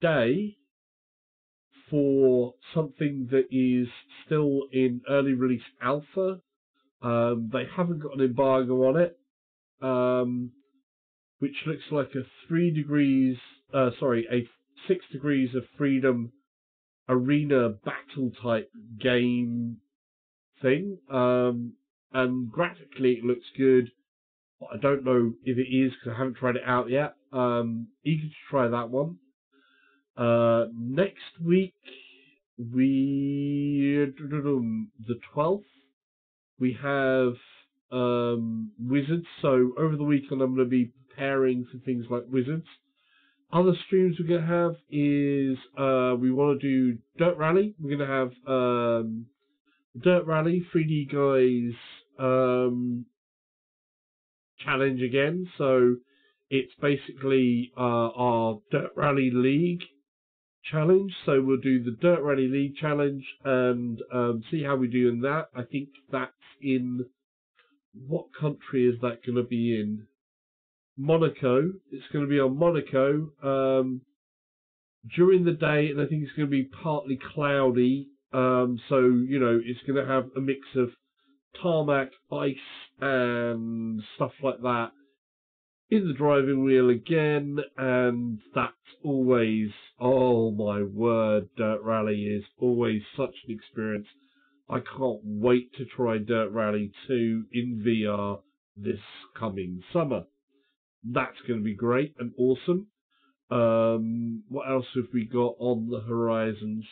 today for something that is still in early release alpha. They haven't got an embargo on it, which looks like a 6 degrees of freedom arena battle type game thing. And graphically it looks good, but I don't know if it is because I haven't tried it out yet. Eager to try that one. Next week, the 12th, we have Wizards. So over the weekend, I'm going to be preparing for things like Wizards. Other streams we're going to have is we want to do Dirt Rally. We're going to have Dirt Rally 3D Guys challenge again. So it's basically our Dirt Rally League challenge. So we'll do the Dirt Rally League challenge and see how we do in that. I think that's in, what country is that going to be in? Monaco. It's going to be on Monaco during the day, and I think it's going to be partly cloudy. So you know, it's going to have a mix of tarmac, ice, and stuff like that in the driving wheel again, and that's always, oh my word, Dirt Rally is always such an experience. I can't wait to try Dirt Rally 2 in VR this coming summer. That's going to be great and awesome. What else have we got on the horizons?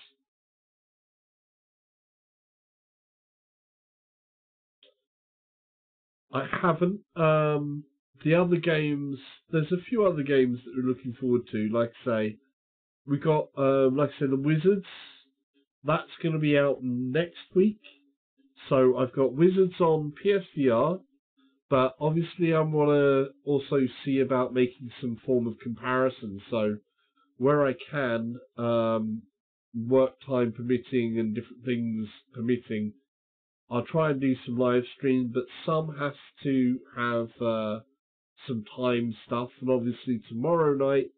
I haven't. The other games, there's a few other games that we're looking forward to. Like I say, we got, like I said, the Wizards. That's going to be out next week. So I've got Wizards on PSVR, but obviously I want to also see about making some form of comparison. So where I can, work time permitting and different things permitting, I'll try and do some live stream, but some has to have some time stuff. And obviously tomorrow night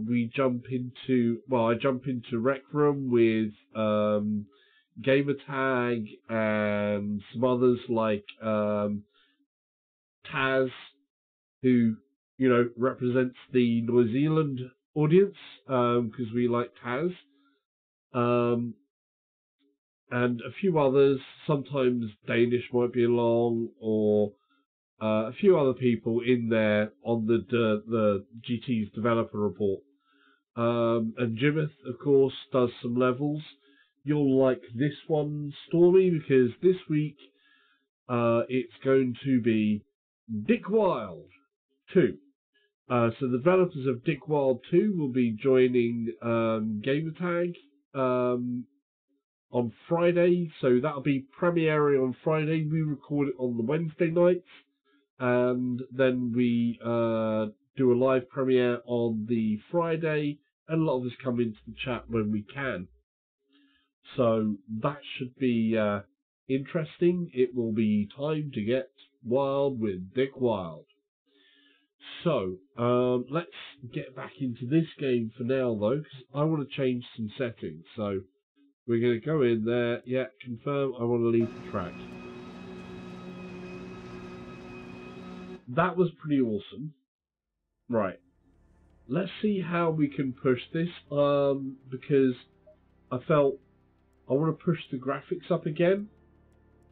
we jump into, well, I jump into Rec Room with Gamertag and some others like Taz, who, you know, represents the New Zealand audience, because we like Taz. And a few others, sometimes Danish might be along, or a few other people in there on the GT's developer report. And Jimeth, of course, does some levels. You'll like this one, Stormy, because this week it's going to be Dick Wild 2. So the developers of Dick Wild 2 will be joining Gamertag on Friday, so that'll be premiering on Friday. We record it on the Wednesday nights, and then we do a live premiere on the Friday, and a lot of us come into the chat when we can. So that should be interesting. It will be time to get wild with Dick Wild. So let's get back into this game for now, though, because I want to change some settings. So we're going to go in there, yeah, confirm I want to leave the track. That was pretty awesome. Right, let's see how we can push this, because I felt I want to push the graphics up again,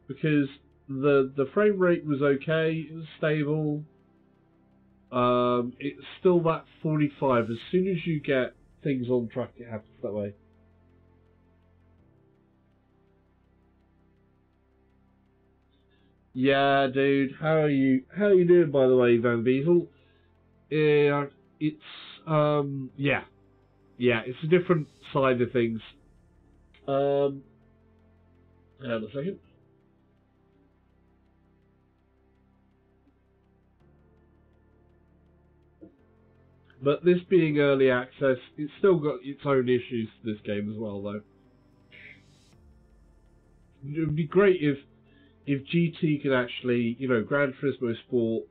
because the frame rate was okay, it was stable, it's still that 45. As soon as you get things on track, it happens that way. Yeah, dude. How are you? How are you doing, by the way, Van Bezel? Yeah, it's yeah, it's a different side of things. Hang on a second. But this being early access, it's still got its own issues to this game as well, though. It would be great if GT could actually, you know, Gran Turismo Sport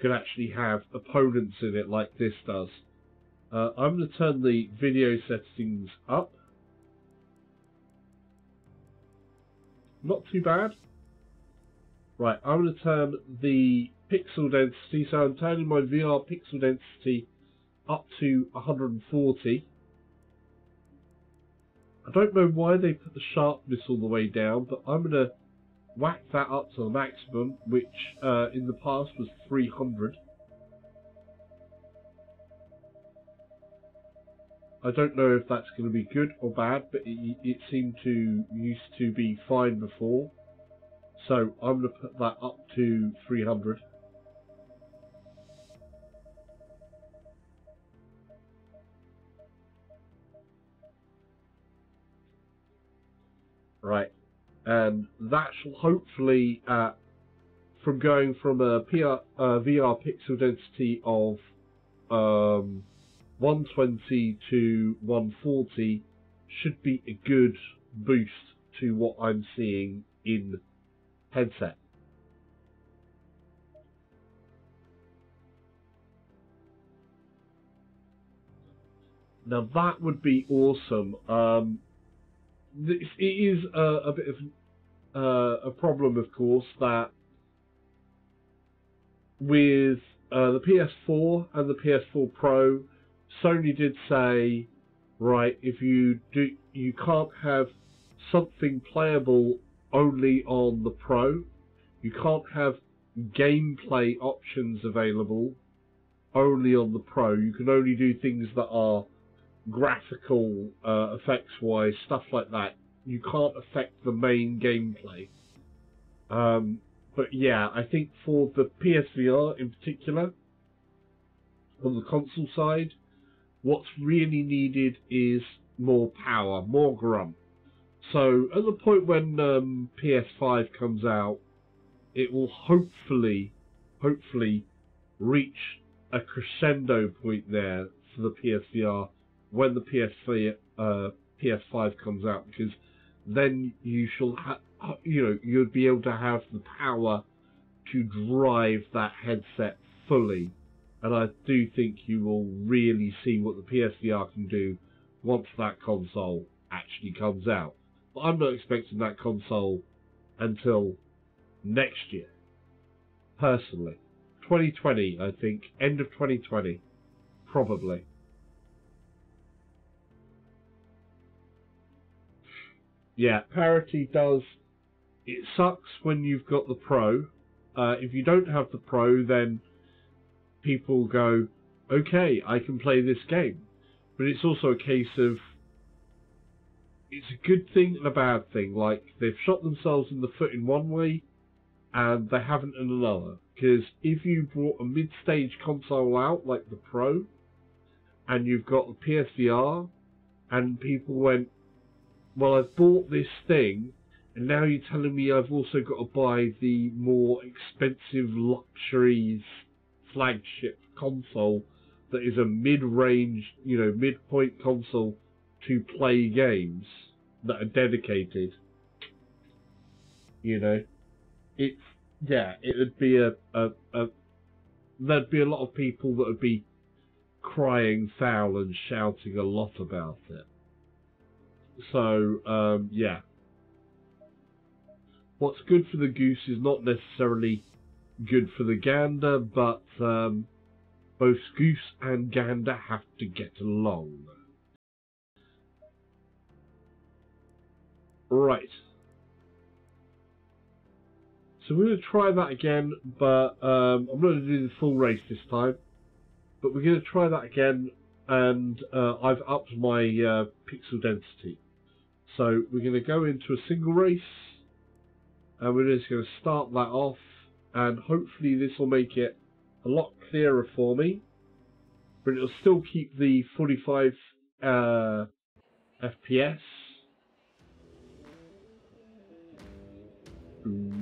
could actually have opponents in it like this does. I'm going to turn the video settings up. Not too bad. Right, I'm going to turn the pixel density, so I'm turning my VR pixel density up to 140. I don't know why they put the sharpness all the way down, but I'm going to whack that up to the maximum, which in the past was 300. I don't know if that's going to be good or bad, but it seemed to used to be fine before. So I'm going to put that up to 300. Right, and that shall hopefully, from going from a VR pixel density of 120 to 140, should be a good boost to what I'm seeing in headset. Now that would be awesome. It is a bit of a problem, of course, that with the PS4 and the PS4 Pro, Sony did say, right, if you can't have something playable only on the Pro. You can't have gameplay options available only on the Pro. You can only do things that are graphical effects-wise, stuff like that. You can't affect the main gameplay. But yeah, I think for the PSVR in particular, on the console side, what's really needed is more power, more grunt. So at the point when PS5 comes out, it will hopefully reach a crescendo point there for the PSVR when the PS5 comes out, because then you shall you'd be able to have the power to drive that headset fully, and I do think you will really see what the PSVR can do once that console actually comes out. But I'm not expecting that console until next year, personally. 2020, I think. End of 2020, probably. Yeah, parity does. It sucks when you've got the Pro. If you don't have the Pro, then people go, okay, I can play this game. But it's also a case of, it's a good thing and a bad thing. Like, they've shot themselves in the foot in one way, and they haven't in another. Because if you brought a mid-stage console out, like the Pro, and you've got the PSVR, and people went, well, I've bought this thing, and now you're telling me I've also got to buy the more expensive luxuries flagship console that is a mid-range, midpoint console to play games that are dedicated. It would be there'd be a lot of people that would be crying foul and shouting a lot about it. So, yeah. What's good for the goose is not necessarily good for the gander, but both goose and gander have to get along. Right. So we're going to try that again, but I'm going to do the full race this time. But we're going to try that again, and I've upped my pixel density. So we're going to go into a single race, and we're just going to start that off, and hopefully this will make it a lot clearer for me, but it'll still keep the 45 FPS. Ooh,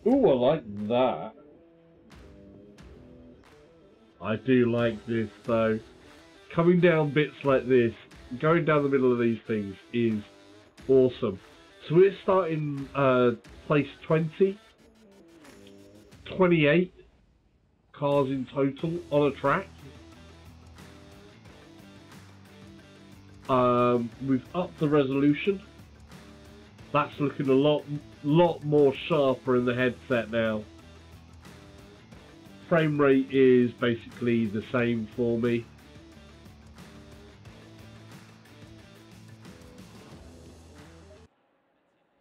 I like that. I do like this though. Coming down bits like this, going down the middle of these things is awesome. So we're starting place 20, 28 cars in total on a track. We've upped the resolution. That's looking a lot more sharper in the headset now. Frame rate is basically the same for me.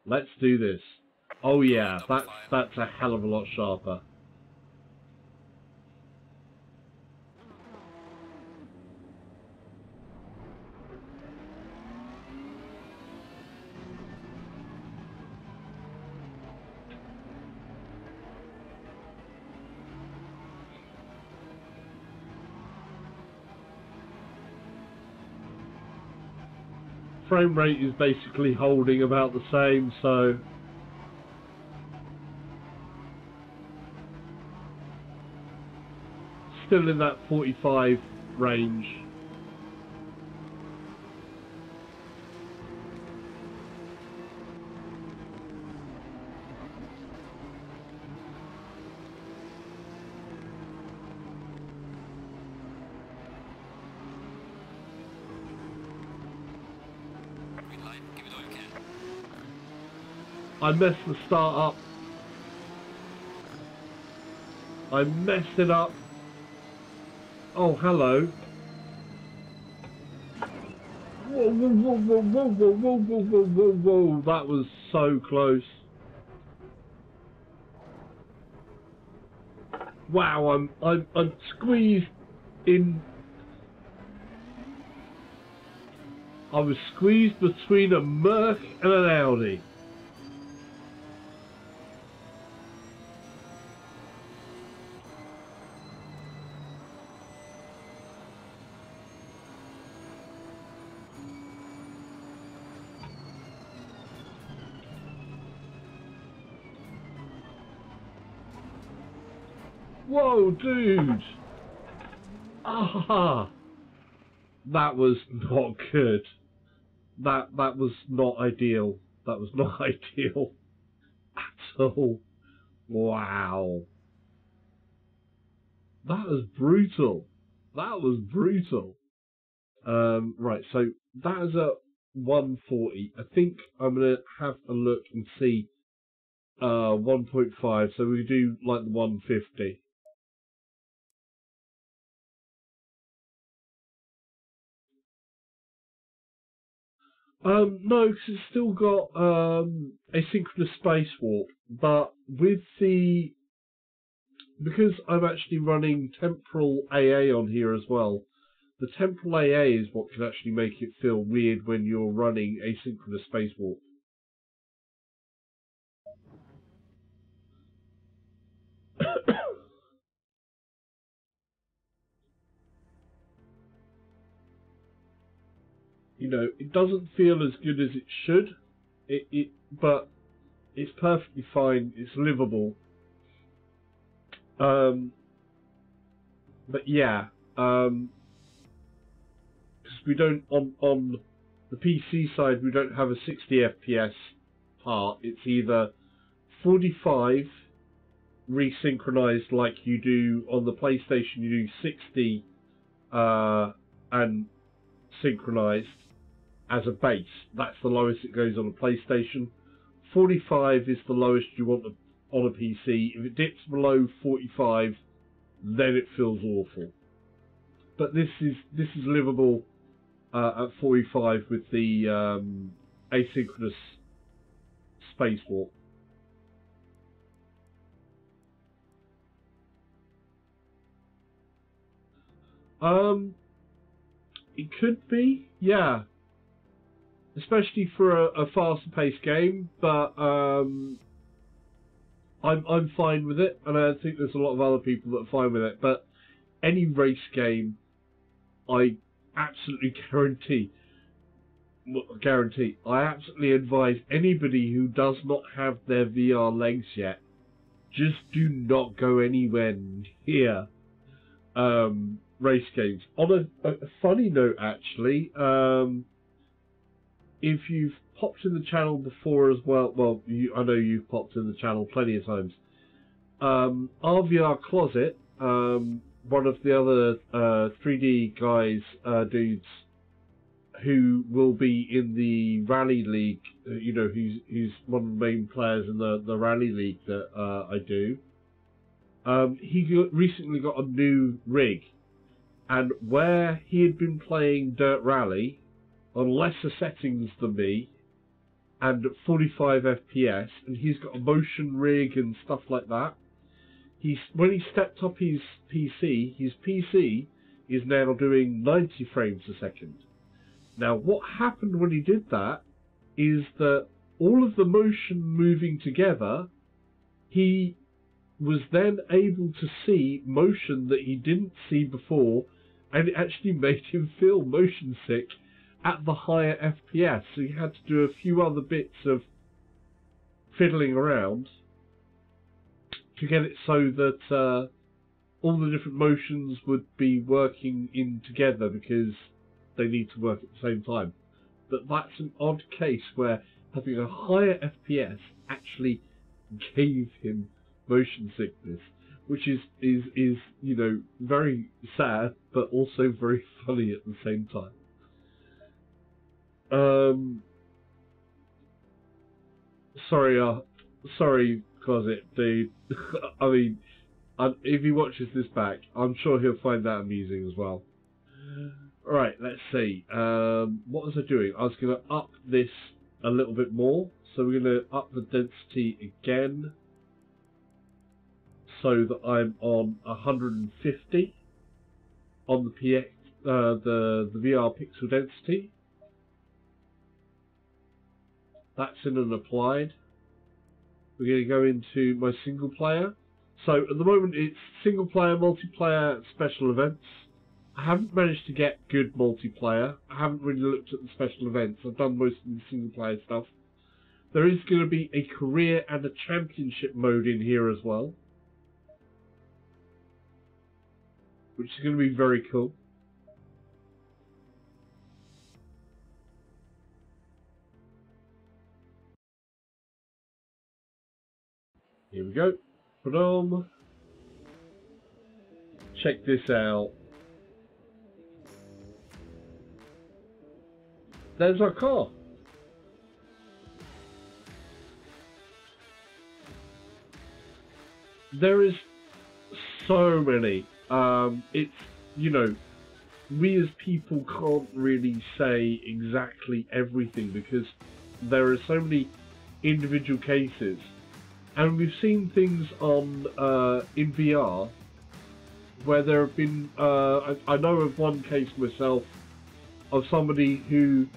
Let's do this. Oh yeah, that's a hell of a lot sharper. frame rate is basically holding about the same, so still in that 45 range. Green light, give it all you can. I messed the start up. I messed it up. Oh, hello. Whoa, whoa, whoa, whoa, whoa, whoa, whoa, whoa, whoa, whoa, whoa. That was so close. Wow, I'm squeezed in. I was squeezed between a Merc and an Audi. Whoa, dude! Ah, that was not good. That was not ideal. That was not ideal at all. Wow, that was brutal. That was brutal. Right, so that is a 140. I think I'm gonna have a look and see 1.5. So we do like the 150. No, because it's still got asynchronous spacewalk, but with the because I'm actually running temporal AA on here as well. The temporal AA is what can actually make it feel weird when you're running asynchronous spacewalk. You know, it doesn't feel as good as it should. But it's perfectly fine. It's livable. But yeah, because we don't on the PC side we don't have a 60 FPS part. It's either 45 resynchronized like you do on the PlayStation. You do 60 and synchronized as a base. That's the lowest it goes on a PlayStation. 45 is the lowest you want on a PC. If it dips below 45, then it feels awful. But this is livable at 45 with the asynchronous spacewalk. It could be, yeah. Especially for a faster paced game, but I'm fine with it, and I think there's a lot of other people that are fine with it. But any race game, I absolutely I absolutely advise anybody who does not have their VR legs yet, just do not go anywhere near race games. On a funny note, actually, if you've popped in the channel before as well, I know you've popped in the channel plenty of times. RVR Closet, one of the other 3D guys, dudes, who will be in the Rally League, you know, who's one of the main players in the Rally League that I do. He recently got a new rig, and where he had been playing Dirt Rally on lesser settings than me, and at 45 FPS, and he's got a motion rig and stuff like that. When he stepped up his PC is now doing 90 frames a second. Now, what happened when he did that is that all of the motion moving together, he was then able to see motion that he didn't see before, and it actually made him feel motion sick at the higher FPS, so you had to do a few other bits of fiddling around to get it so that all the different motions would be working in together because they need to work at the same time. But that's an odd case where having a higher FPS actually gave him motion sickness, which is you know, very sad but also very funny at the same time. Sorry, Closet, dude. I mean, if he watches this back, I'm sure he'll find that amusing as well. Right, let's see. What was I doing? I was going to up this a little bit more. So we're going to up the density again, so that I'm on 150 on the PX, the VR pixel density. That's in and applied. We're going to go into my single player. So at the moment it's single player, multiplayer, special events. I haven't managed to get good multiplayer. I haven't really looked at the special events. I've done most of the single player stuff. There is going to be a career and a championship mode in here as well, which is going to be very cool. Here we go. Ba-dum. Check this out. There's our car. There is so many. It's, you know, we as people can't really say exactly everything because there are so many individual cases. And we've seen things on in VR where there have been, I know of one case myself of somebody who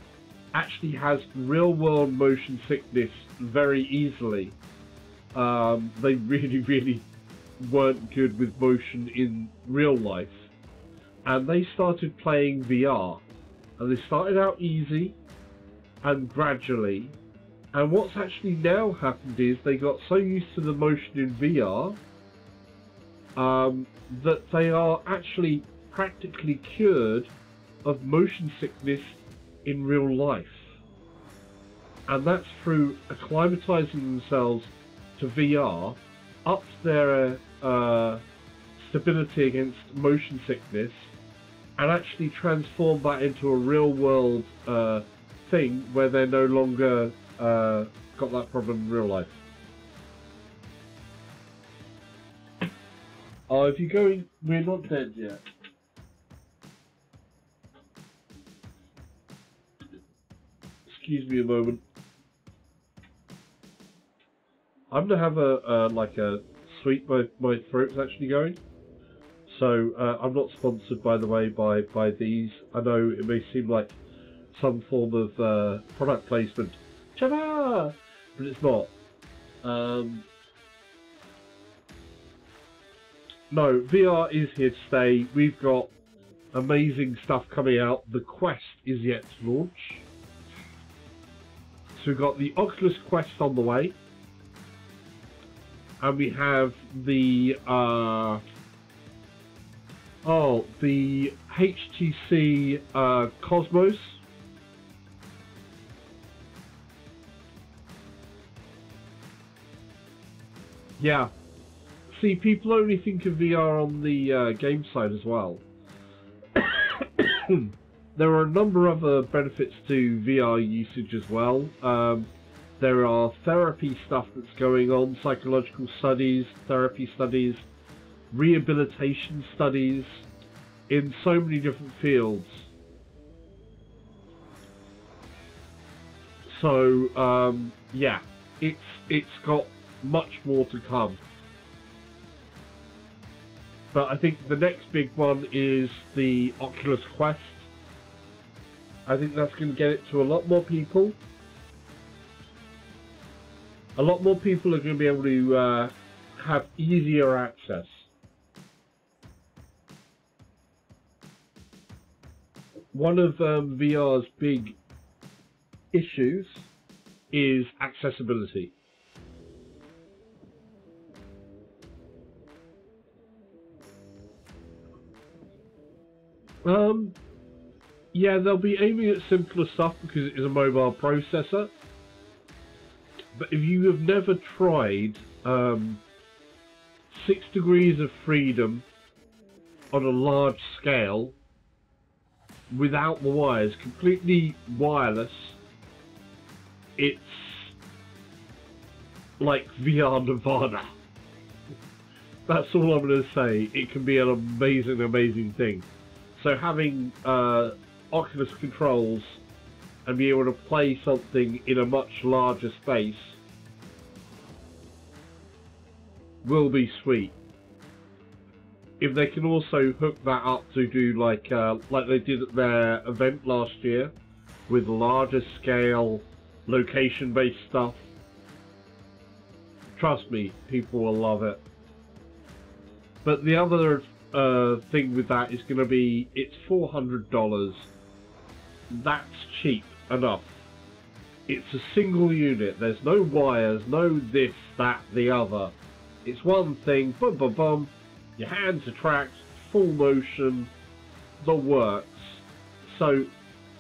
actually has real-world motion sickness very easily. They really weren't good with motion in real life. And they started playing VR. And they started out easy and gradually. And what's actually now happened is they got so used to the motion in VR that they are actually practically cured of motion sickness in real life. And that's through acclimatizing themselves to VR, up their stability against motion sickness, and actually transform that into a real world thing where they're no longer got that problem in real life. Oh, if you're going, we're not dead yet. Excuse me a moment. I'm gonna have a like a sweet. My throat's actually going. So I'm not sponsored, by the way, by these. I know it may seem like some form of product placement. Ta-da! But it's not. No, VR is here to stay. We've got amazing stuff coming out. The Quest is yet to launch. So we've got the Oculus Quest on the way. And we have the the HTC Cosmos. Yeah. See, people only think of VR on the game side as well. There are a number of other benefits to VR usage as well. There are therapy stuff that's going on, psychological studies, therapy studies, rehabilitation studies in so many different fields. So yeah, it's got much more to come. But I think the next big one is the Oculus Quest. I think that's going to get it to a lot more people. A lot more people are going to be able to have easier access. one of VR's big issues is accessibility. Yeah, they'll be aiming at simpler stuff because it is a mobile processor. But if you have never tried 6 degrees of freedom on a large scale without the wires, completely wireless, it's like VR Nirvana. That's all I'm going to say. It can be an amazing, amazing thing. So having Oculus controls and be able to play something in a much larger space will be sweet. If they can also hook that up to do like they did at their event last year with larger scale location-based stuff, trust me, people will love it. But the other thing with that is going to be, it's $400. That's cheap enough. It's a single unit. There's no wires, no this, that, the other. It's one thing, bum bum bum. Your hands are tracked, full motion, the works. So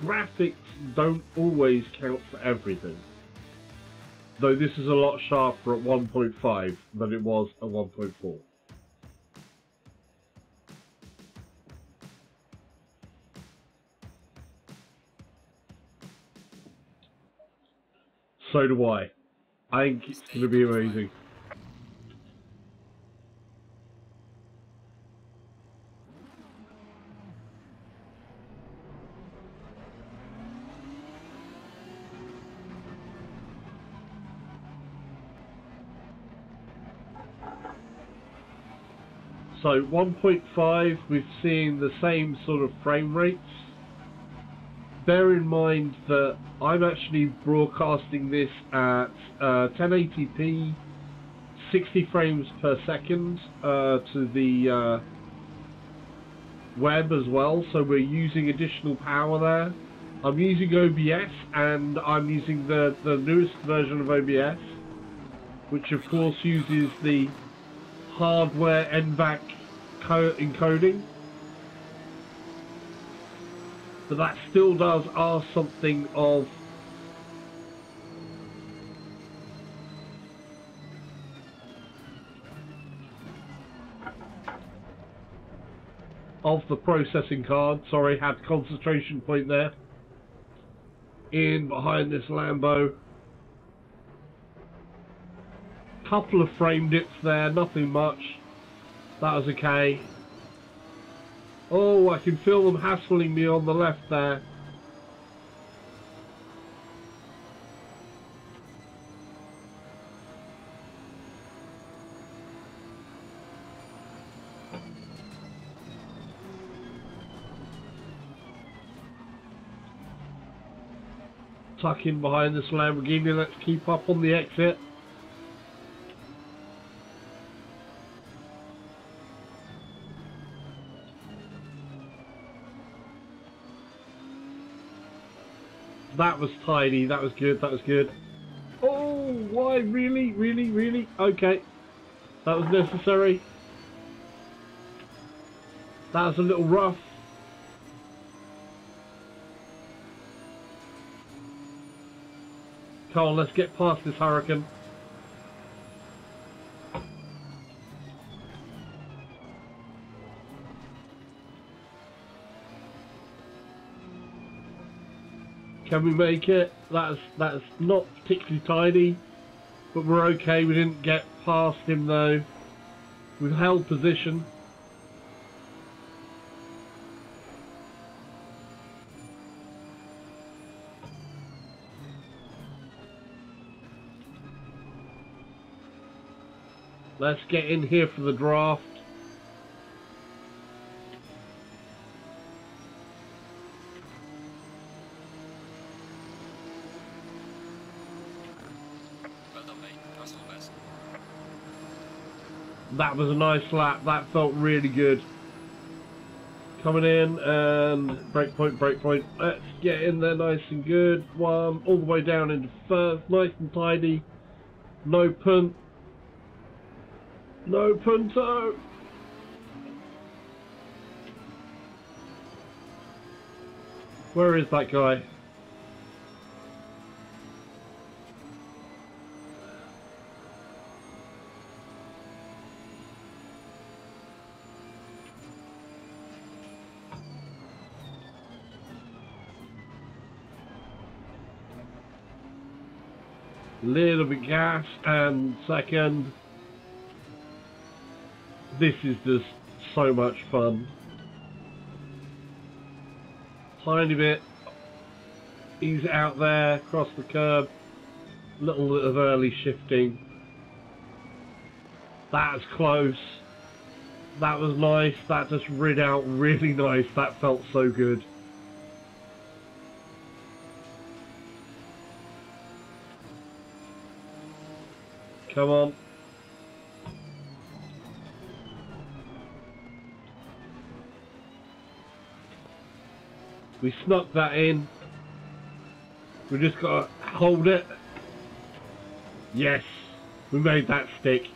graphics don't always count for everything. Though this is a lot sharper at 1.5 than it was at 1.4. So do I. I think it's going to be amazing. So 1.5, we've seen the same sort of frame rates. Bear in mind that I'm actually broadcasting this at 1080p, 60 frames per second to the web as well, so we're using additional power there. I'm using OBS, and I'm using the newest version of OBS, which of course uses the hardware NVAC encoding. But that still does ask something of the processing card. Sorry, had concentration point there. In behind this Lambo. Couple of frame dips there, nothing much. That was okay. Oh, I can feel them hassling me on the left there. Tuck in behind this Lamborghini, let's keep up on the exit. That was tidy, that was good, that was good. Oh, why? Really? Really? Really? Okay. That was necessary. That was a little rough. Come on, let's get past this hurricane. Can we make it? That's not particularly tidy, but we're okay. We didn't get past him though. We've held position. Let's get in here for the draft. That was a nice lap. That felt really good. Coming in and breakpoint, breakpoint. Let's get in there nice and good. One all the way down into first, nice and tidy. No punt. No punto. Where is that guy? Little bit gas and second. This is just so much fun. Tiny bit. He's out there across the curb. Little bit of early shifting. That's close. That was nice. That just rid out really nice. That felt so good. Come on. We snuck that in. We just got to hold it. Yes. We made that stick.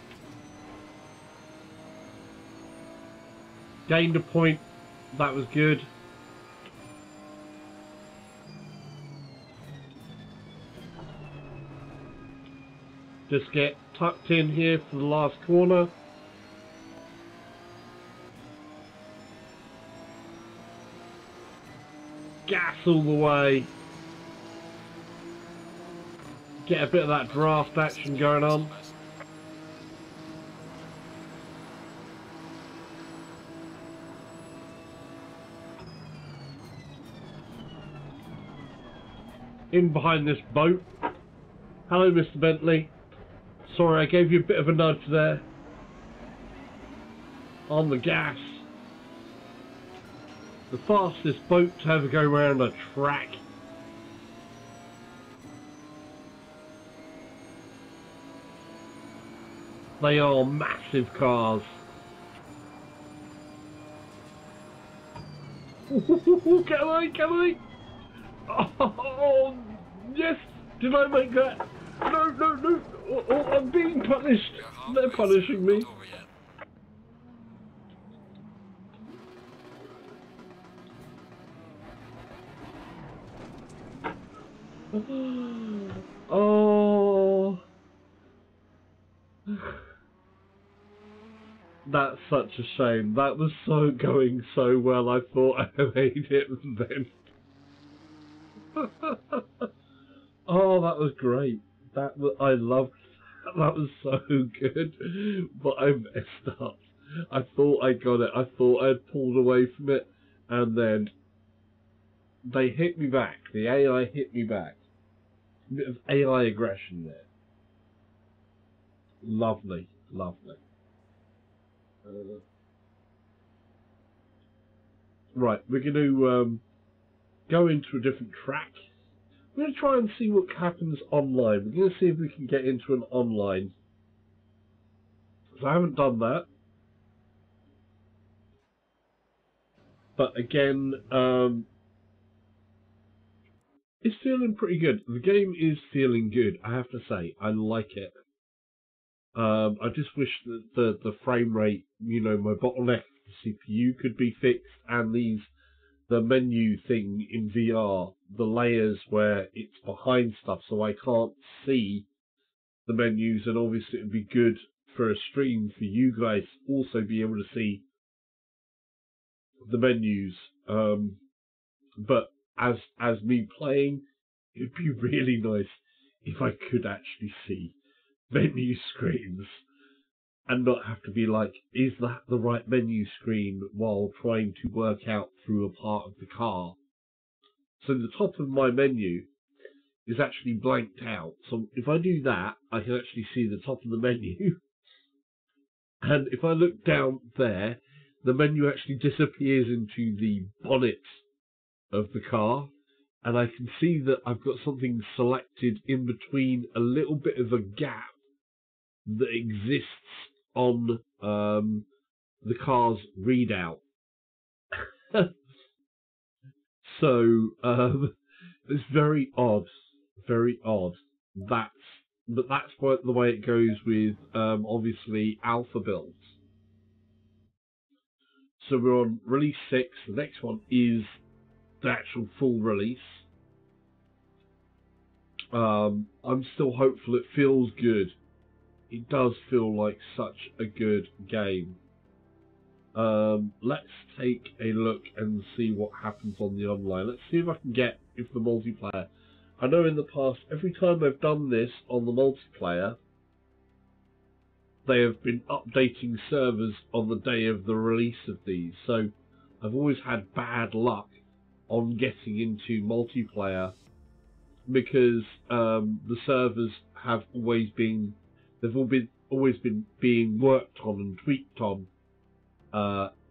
Gained a point. That was good. Just get tucked in here for the last corner. Gas all the way. Get a bit of that draft action going on. In behind this boat. Hello, Mr. Bentley. Sorry, I gave you a bit of a nudge there. On the gas. The fastest boat to ever go around a track. They are massive cars. Can I? Oh, yes! Did I make that? No. Oh, I'm being punished. They're punishing me. Oh. That's such a shame. That was so going so well. I thought I made it and then. Oh, that was great. I loved. That was so good, but I messed up. I thought I got it. I thought I'd pulled away from it, and then they hit me back. The AI hit me back. A bit of AI aggression there. Lovely. Right, we're going to go into a different track. We're going to try and see what happens online. We're going to see if we can get into an online. So I haven't done that. But again, it's feeling pretty good. The game is feeling good, I have to say. I like it. I just wish that the frame rate, my bottleneck, the CPU could be fixed, and the menu thing in VR, the layers where it's behind stuff, so I can't see the menus, and obviously it would be good for a stream for you guys to also be able to see the menus. But as me playing, it would be really nice if I could actually see menu screens and not have to be like, is that the right menu screen while trying to work out through a part of the car. So the top of my menu is actually blanked out. So if I do that, I can actually see the top of the menu. And if I look down there, the menu actually disappears into the bonnet of the car. And I can see that I've got something selected in between a little bit of a gap that exists on the car's readout. So it's very odd, very odd. But that's the way it goes with obviously alpha builds. So we're on release 6. The next one is the actual full release. I'm still hopeful. It feels good. It does feel like such a good game. Let's take a look and see what happens on the online. Let's see if I can get the multiplayer. I know in the past, every time I've done this on the multiplayer, they have been updating servers on the day of the release of these. So I've always had bad luck on getting into multiplayer because the servers have always been being worked on and tweaked on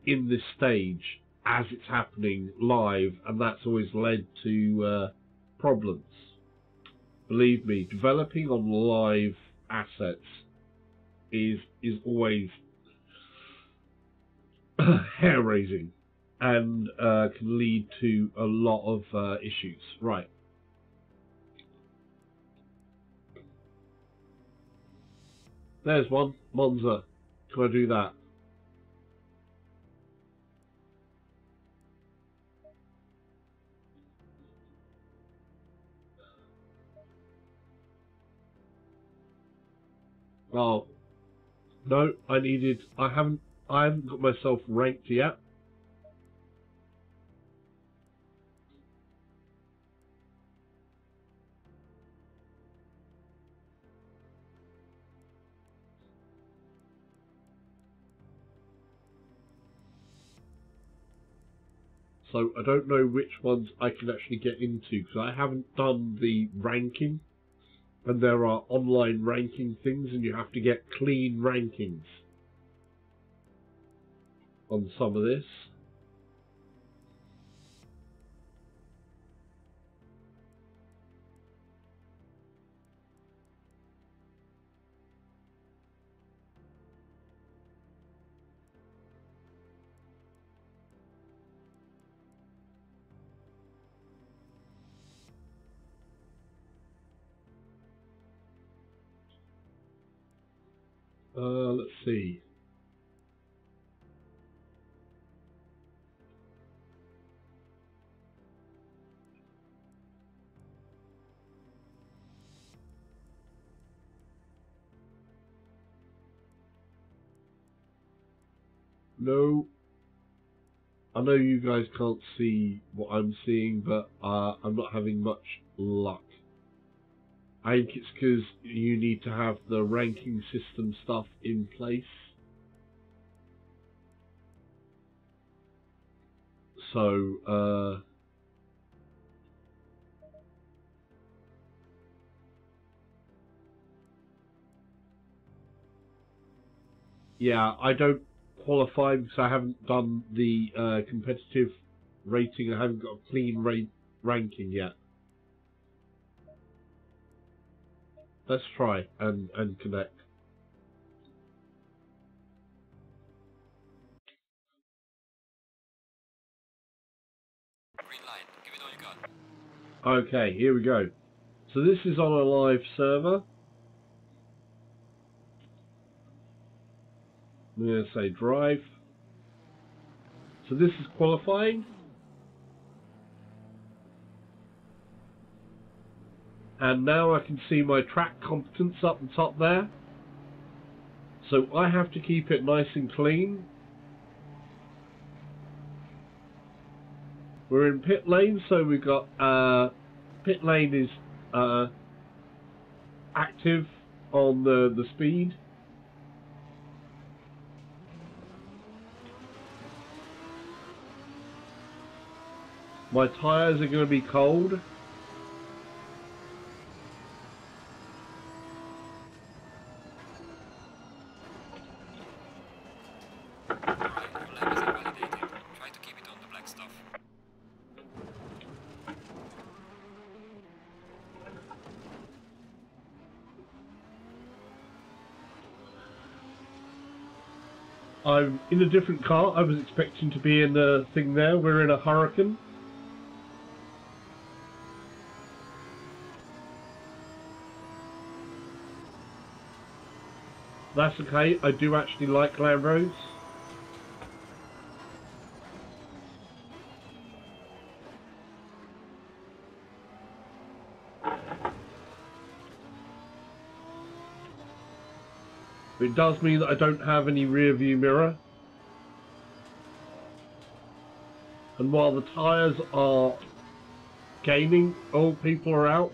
in this stage as it's happening live, and that's always led to problems. Believe me, developing on live assets is always hair-raising and can lead to a lot of issues. Right. There's one. Monza. Can I do that? Oh. No, I haven't got myself ranked yet. So I don't know which ones I can actually get into because I haven't done the ranking, and there are online ranking things, and you have to get clean rankings on some of this. Let's see. No, I know you guys can't see what I'm seeing, but I'm not having much luck. I think it's because you need to have the ranking system stuff in place. So, yeah, I don't qualify because I haven't done the competitive rating. I haven't got a clean ranking yet. Let's try and connect. Green light. Give it all you got. Okay, here we go. So this is on a live server. I'm going to say drive. So this is qualifying. And now I can see my track competence up the top there. So I have to keep it nice and clean. We're in pit lane, so we've got pit lane is active on the speed. My tyres are going to be cold. I'm in a different car. I was expecting to be in the thing there. We're in a Hurricane. That's okay. I do actually like Land Roads. It does mean that I don't have any rear view mirror. And while the tyres are gaining, all people are out.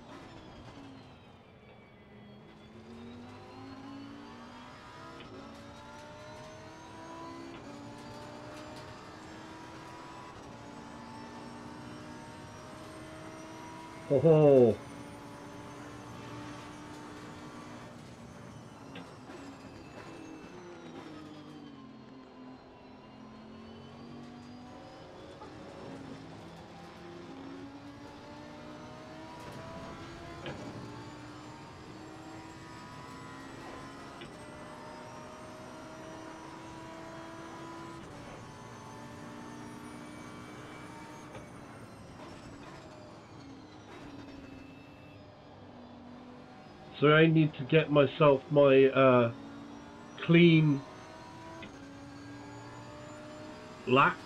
Oh. So I need to get myself my clean laps.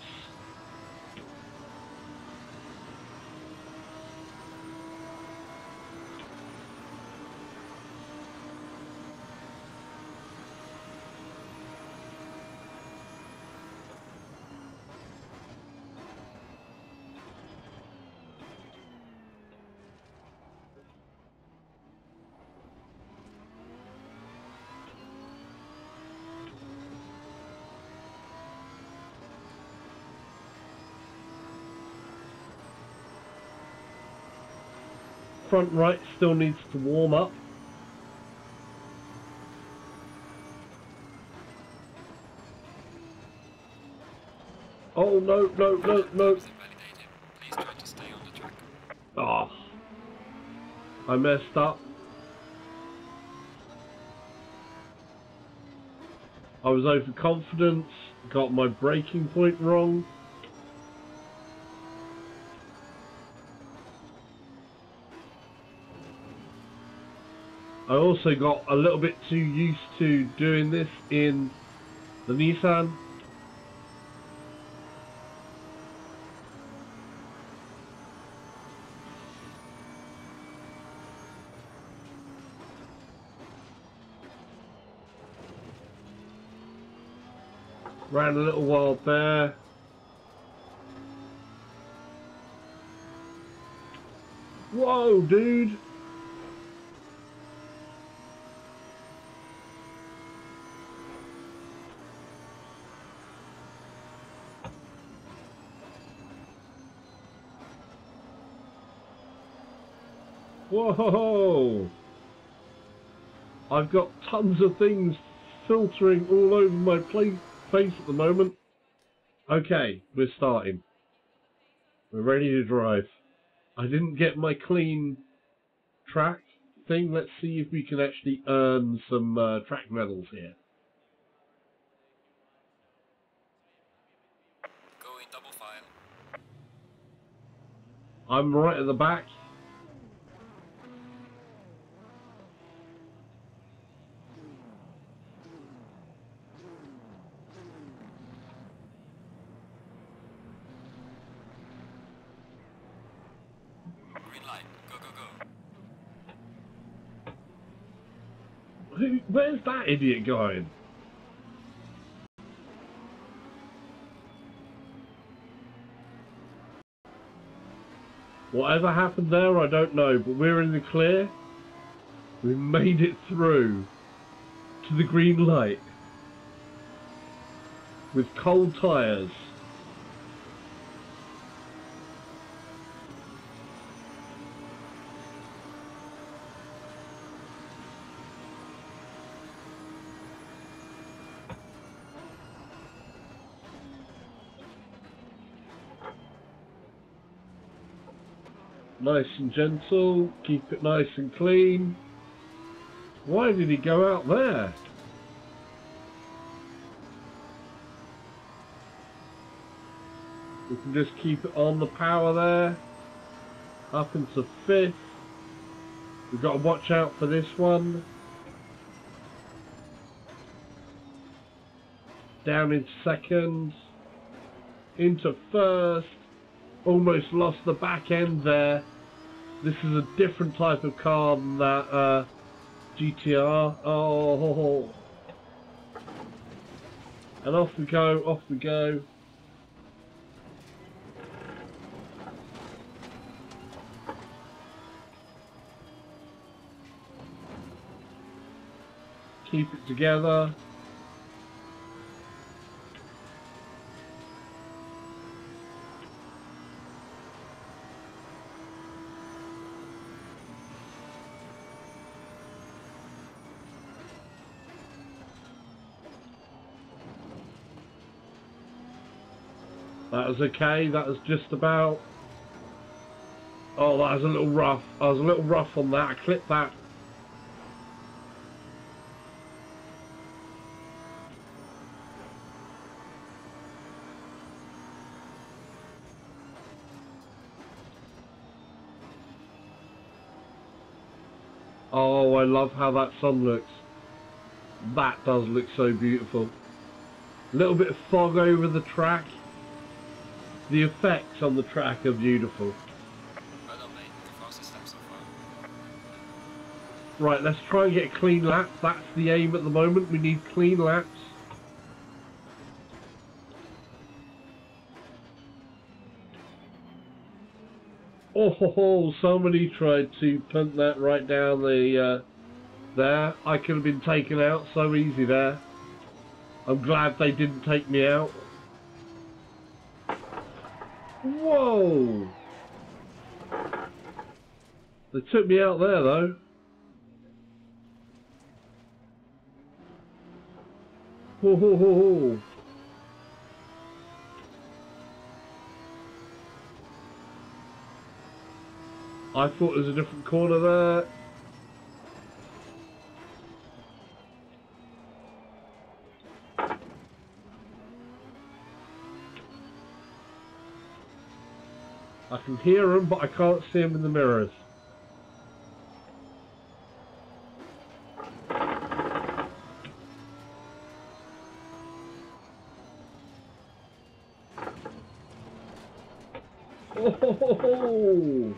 Front right still needs to warm up. Oh no, no, no, no. Please try to stay on the track. Oh, I messed up. I was overconfident, got my braking point wrong. I also got a little bit too used to doing this in the Nissan. Ran a little wild there. Whoa, dude! Whoa! I've got tons of things filtering all over my face at the moment. Okay, we're starting. We're ready to drive. I didn't get my clean track thing. Let's see if we can actually earn some track medals here. Go in double file. I'm right at the back. Green light. Go, go, go. Where's that idiot going? Whatever happened there, I don't know, but we're in the clear. We made it through to the green light with cold tyres. Nice and gentle, keep it nice and clean. Why did he go out there? can just keep it on the power there. Up into 5th. We've got to watch out for this one. Down in 2nd. Into 1st. Almost lost the back end there. This is a different type of car than that GTR. Oh. And off we go, off we go. Keep it together. That was okay, that was just about... Oh, that was a little rough. I was a little rough on that. I clipped that. Oh, I love how that sun looks. That does look so beautiful. A little bit of fog over the track. The effects on the track are beautiful. Well done, mate. The fastest lap so far. Right, let's try and get a clean lap. That's the aim at the moment. We need clean laps. Oh, somebody tried to punt that right down the there. I could have been taken out so easy there. I'm glad they didn't take me out. Whoa! They took me out there though. Ho ho ho ho. I thought there was a different corner there. I can hear them, but I can't see them in the mirrors. Oh!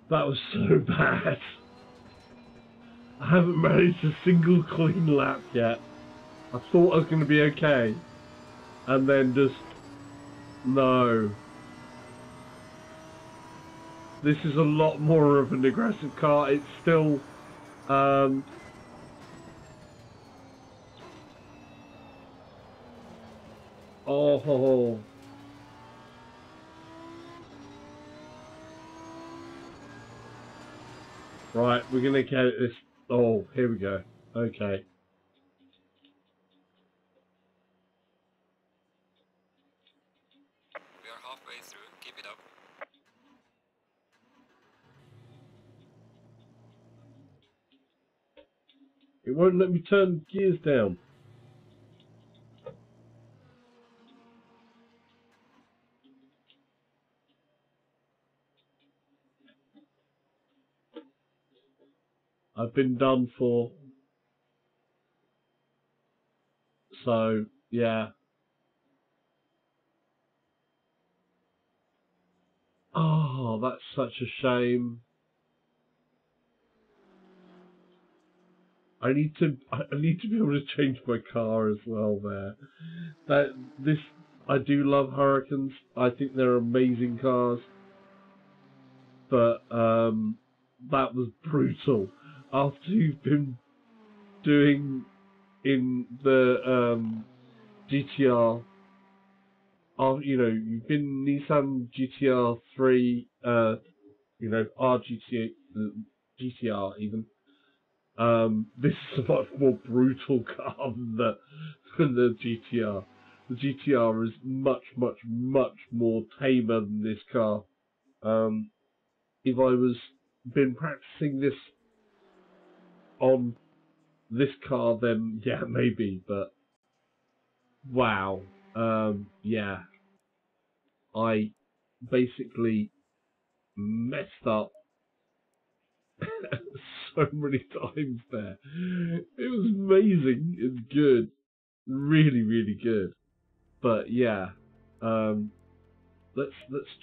That was so bad. I haven't managed a single clean lap yet. I thought I was going to be okay. And then just... No. This is a lot more of an aggressive car. It's still... Oh... Right, we're going to get this... Oh, here we go. Okay. We are halfway through. Keep it up. It won't let me turn gears down. I've been done for. So, yeah. Oh, that's such a shame. I need to be able to change my car as well there. I do love Hurricanes. I think they're amazing cars. But that was brutal. After you've been doing in the GTR. You know, you've been Nissan GTR 3, you know, GTR even. This is a much more brutal car than the GTR. The GTR is much more tamer than this car. If I was been practicing this on this car, then yeah, maybe, but wow. Yeah. I basically messed up so many times there. It was amazing. It's good. Really good. But yeah. Let's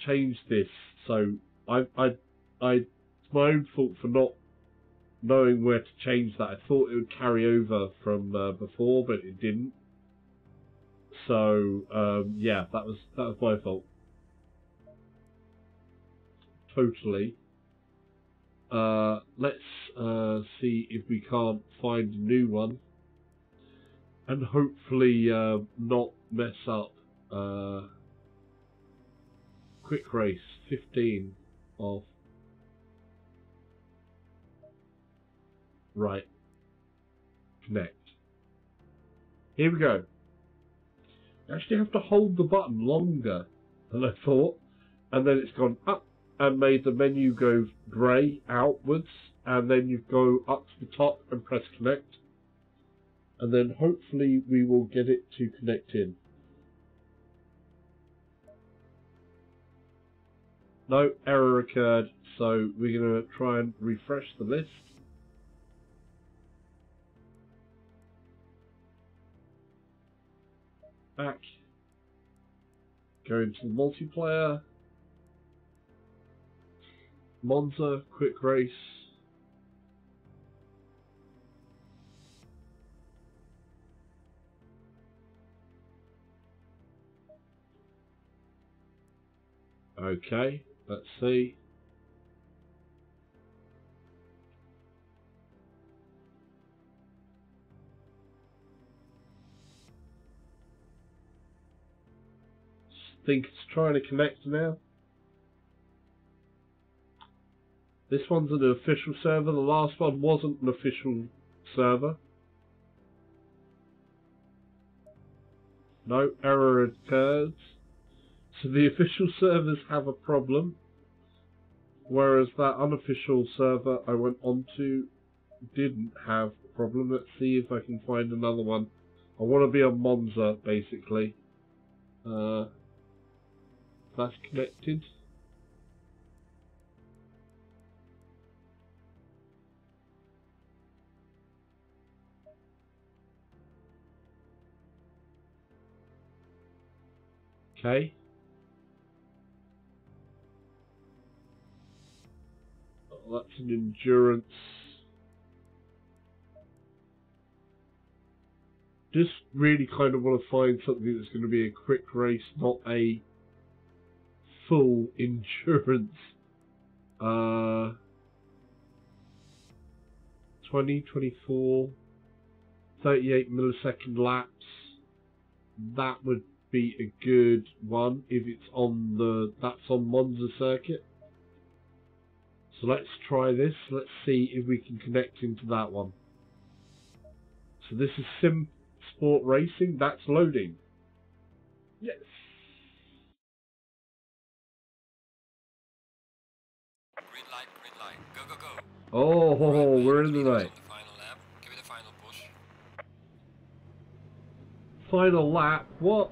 change this. So it's my own fault for not knowing where to change that. I thought it would carry over from before, but it didn't. So yeah, that was my fault. Totally. Let's see if we can't find a new one, and hopefully not mess up. Quick race 15 of right. Connect. Here we go. You actually have to hold the button longer than I thought, and then it's gone up and made the menu go grey outwards, and then you go up to the top and press connect, and then hopefully we will get it to connect in. No, error occurred, so we're going to try and refresh the list. Back. Go into the multiplayer. Monza, quick race. Okay, let's see. Think it's trying to connect now. This one's an official server. The last one wasn't an official server. No, error occurs. So the official servers have a problem, whereas that unofficial server I went onto didn't have a problem. Let's see if I can find another one. I want to be on Monza, basically. That's connected. Okay. Well, that's an endurance. Just really kind of want to find something that's going to be a quick race, not a full endurance. 20, 24, 38 millisecond laps. That would be a good one if it's on that's on Monza circuit. So let's try this. Let's see if we can connect into that one. So this is Sim Sport Racing. That's loading. Yes. Green light, go, go, go. Oh, Right, we're in the leader is right. on the final lap. Give it a final push. Final lap? What?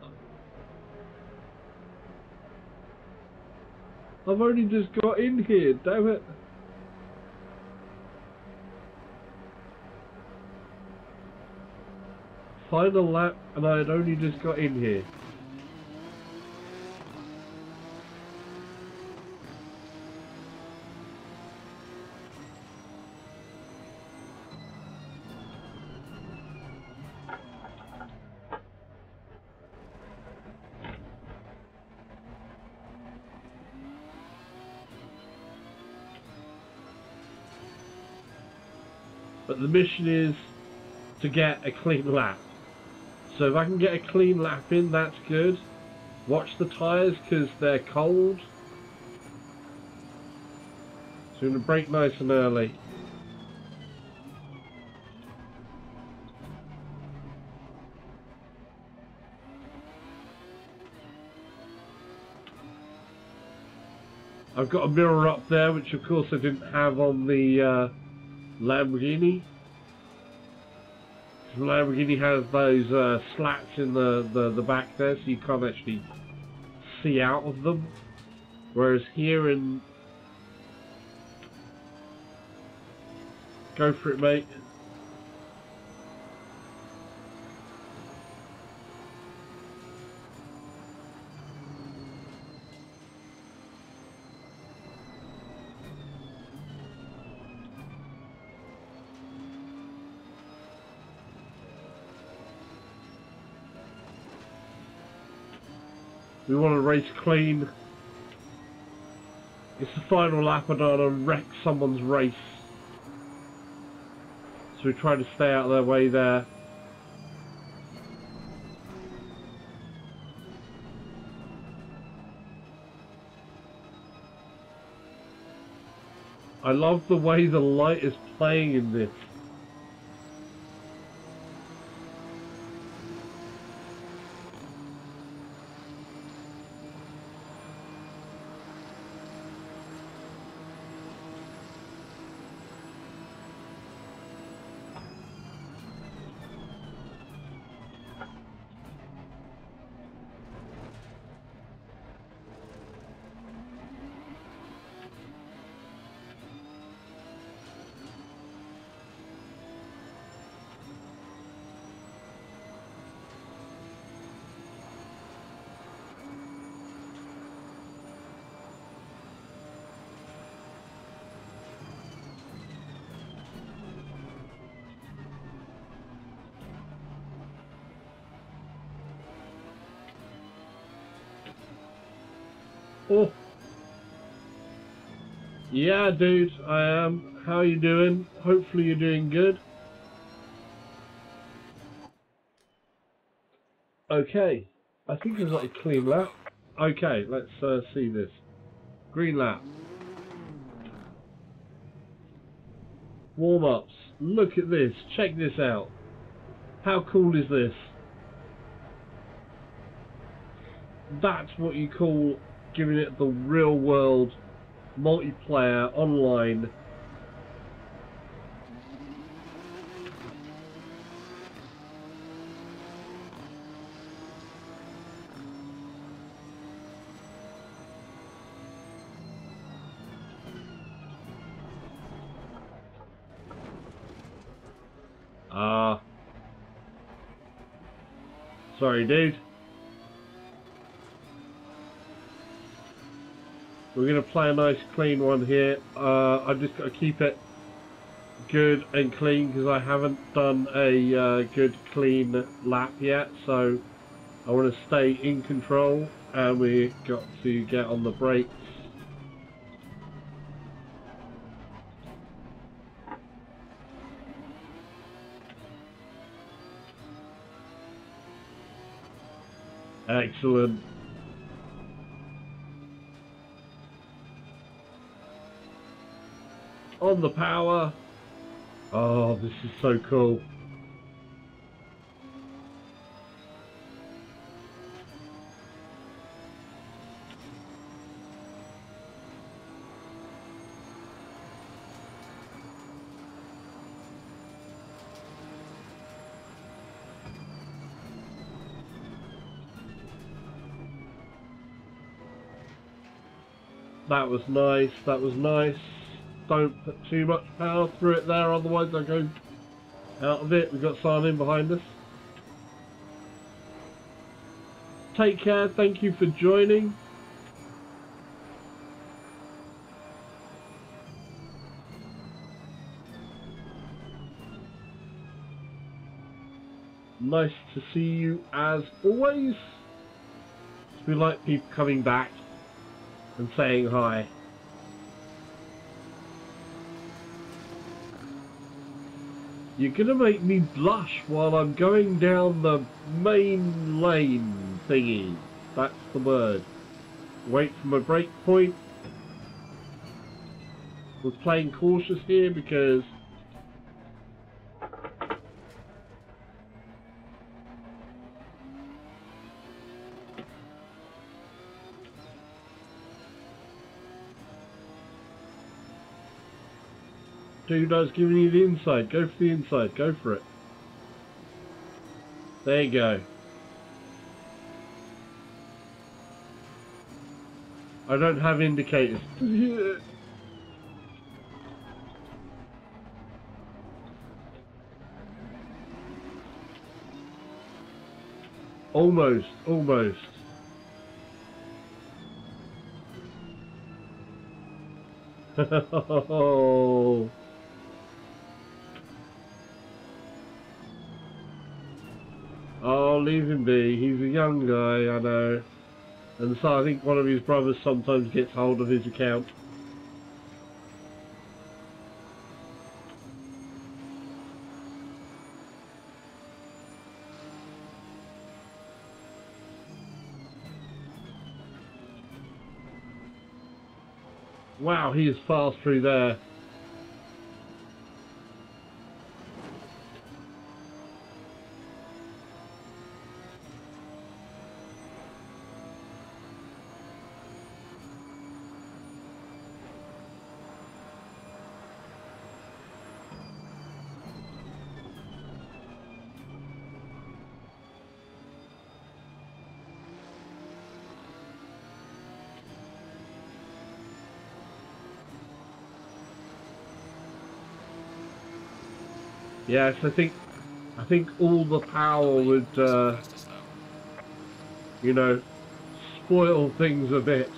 I've only just got in here, damn it. Final lap, and I had only just got in here. But the mission is to get a clean lap. So if I can get a clean lap in, that's good. Watch the tyres because they're cold. So I'm going to brake nice and early. I've got a mirror up there, which of course I didn't have on the Lamborghini. The Lamborghini has those slats in the back there, so you can't actually see out of them. Whereas here in... Go for it, mate. We want to race clean. It's the final lap. I don't want to wreck someone's race. So we try to stay out of their way there. I love the way the light is playing in this. Oh. Yeah, dude, I am. How are you doing? Hopefully you're doing good. Okay. I think I've got a clean lap. Okay, let's see this. Green lap. Warm-ups. Look at this. Check this out. How cool is this? That's what you call giving it the real world multiplayer online. Sorry, dude. We're going to play a nice clean one here. I've just got to keep it good and clean because I haven't done a good clean lap yet. So I want to stay in control, and we've got to get on the brakes. Excellent. On the power. Oh, this is so cool. That was nice, that was nice. Don't put too much power through it there, otherwise I'll go out of it. We've got someone in behind us. Take care, thank you for joining. Nice to see you as always. We like people coming back and saying hi. You're gonna make me blush while I'm going down the main lane thingy. That's the word. Wait for my break point. We're playing cautious here because dude, I was giving you the inside. Go for the inside. Go for it. There you go. I don't have indicators. Almost, almost. Oh. Oh, leave him be. He's a young guy, I know. And so I think one of his brothers sometimes gets hold of his account. Wow, he is fast through there. Yes, I think all the power would, you know, spoil things a bit.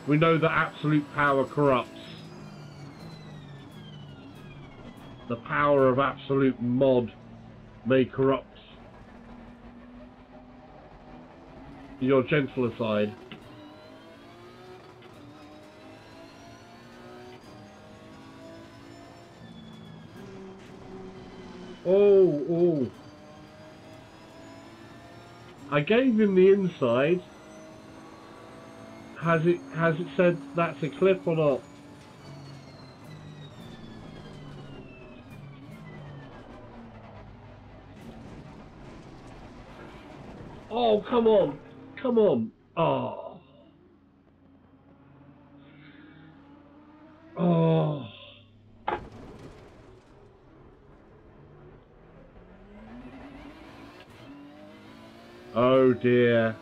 We know that absolute power corrupts. The power of absolute mod may corrupt your gentler side. Oh. I gave him the inside. Has it said that's a clip or not? Oh, come on. Come on. Oh. Oh. Oh dear.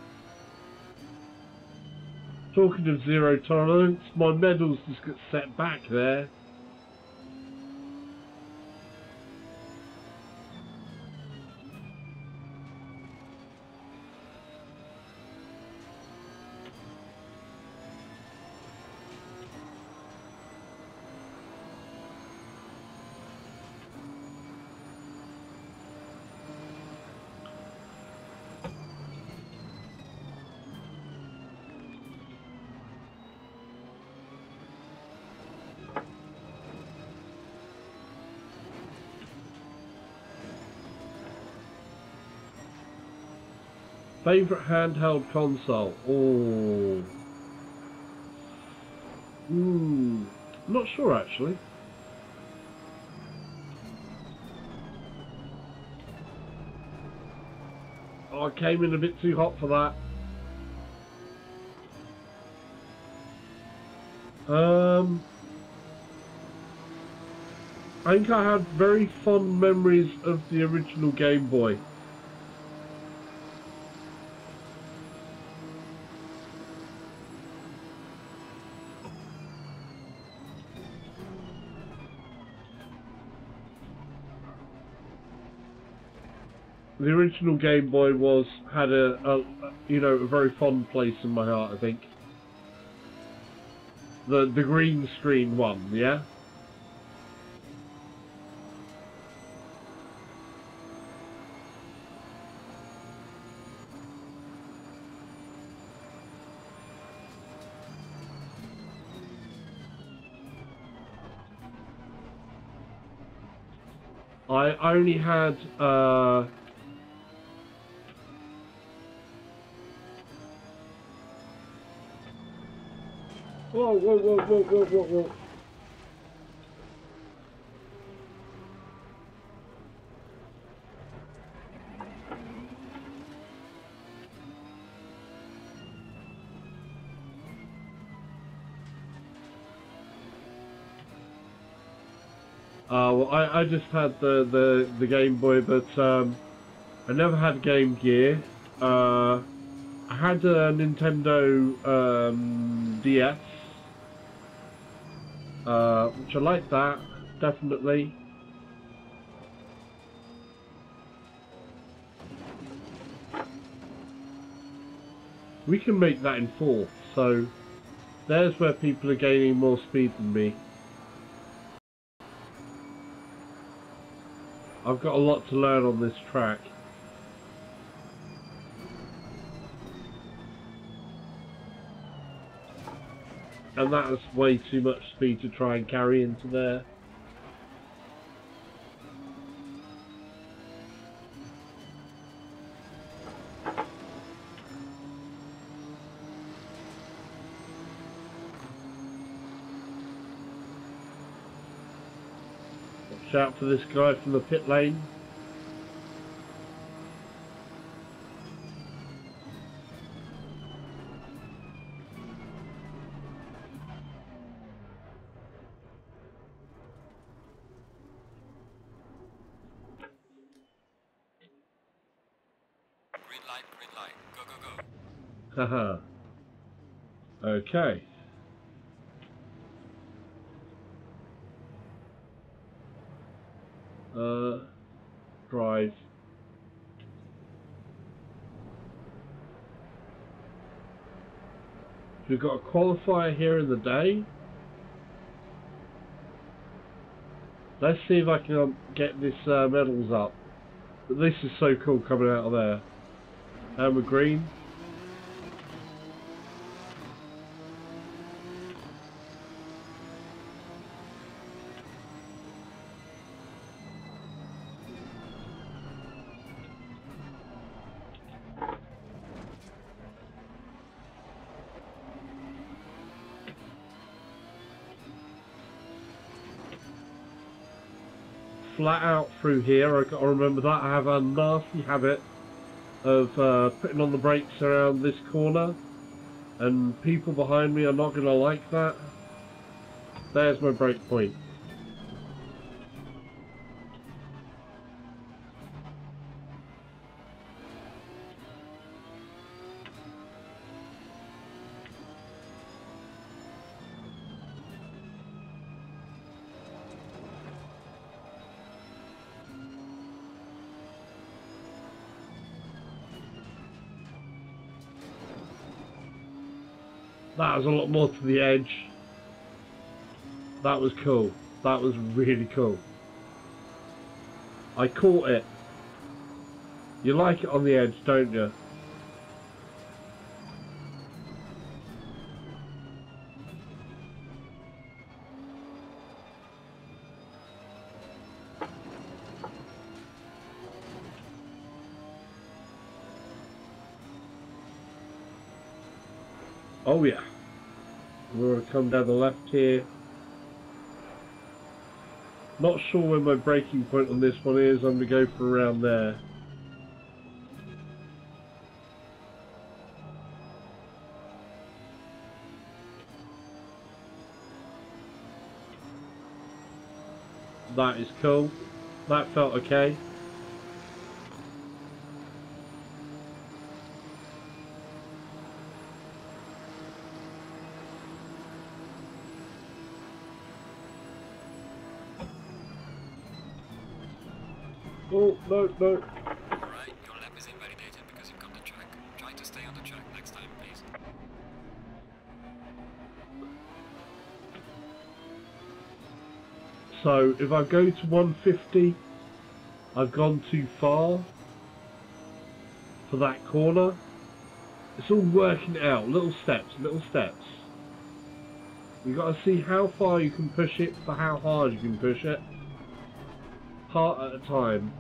Talking of zero tolerance, my medals just got set back there. Favorite handheld console? Oh. Not sure actually. Oh, I came in a bit too hot for that. I think I had very fond memories of the original Game Boy. The original Game Boy had a very fond place in my heart, I think. The green screen one, yeah? I only had whoa, whoa, whoa, whoa, whoa, whoa, whoa. Well, I just had the Game Boy, but I never had Game Gear. I had a Nintendo DS, which I like that, definitely. We can make that in fourth, so there's where people are gaining more speed than me. I've got a lot to learn on this track. And that is way too much speed to try and carry into there. Watch out for this guy from the pit lane. Green light, go, go, go. Haha. Okay. Drive. We've got a qualifier here in the day. Let's see if I can get this medals up. But this is so cool coming out of there. And we're green. Flat out through here, I've got to remember that. I have a nasty habit of putting on the brakes around this corner, and people behind me are not going to like that. There's my brake point. That was a lot more to the edge. That was cool. That was really cool. I caught it. You like it on the edge, don't you? Oh yeah. We're going to come down the left here. Not sure where my braking point on this one is. I'm going to go for around there. That is cool. That felt okay. Oh, no, no. Alright, your lap is invalidated because you've got the track. Try to stay on the track next time, please. So, if I go to 150, I've gone too far for that corner. It's all working out, little steps, little steps. You've got to see how far you can push it for how hard you can push it. part at a time.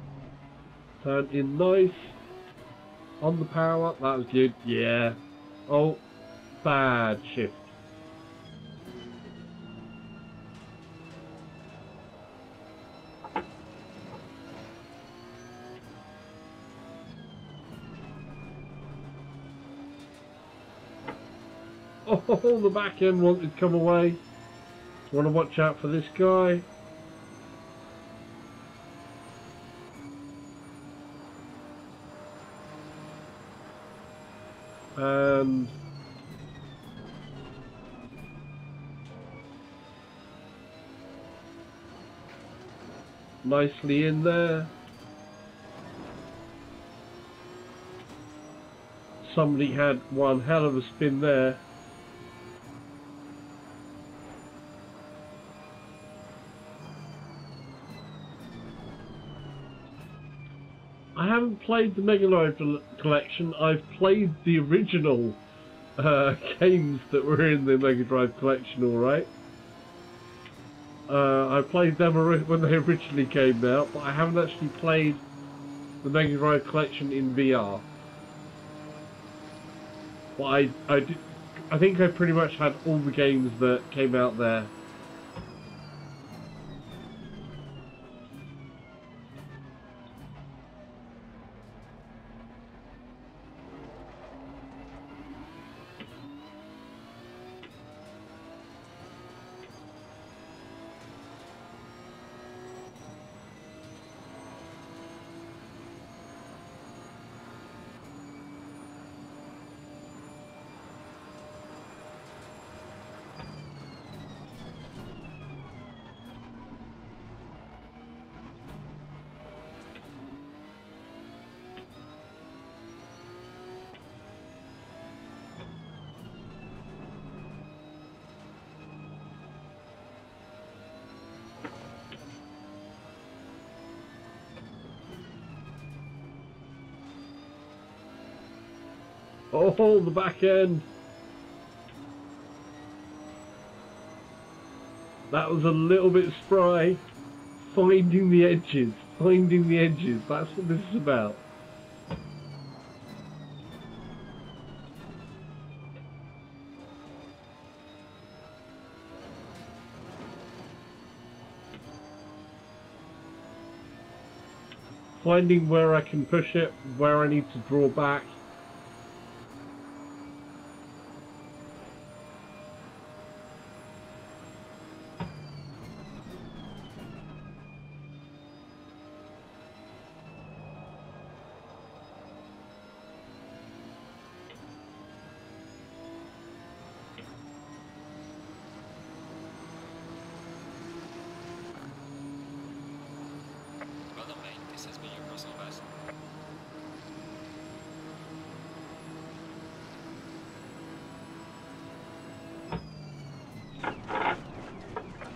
Turn in nice. On the power, that was good, yeah. Oh, bad shift. Oh, the back end wanted to come away. Want to watch out for this guy. And nicely in there. Somebody had one hell of a spin there. I haven't played the Mega Drive collection. I've played the original games that were in the Mega Drive collection, alright. I played them when they originally came out, but I haven't actually played the Mega Drive collection in VR. But I think I pretty much had all the games that came out there. Oh, the back end. That was a little bit spry. Finding the edges. Finding the edges. That's what this is about. Finding where I can push it, where I need to draw back. Well done, mate. This has been your personal best.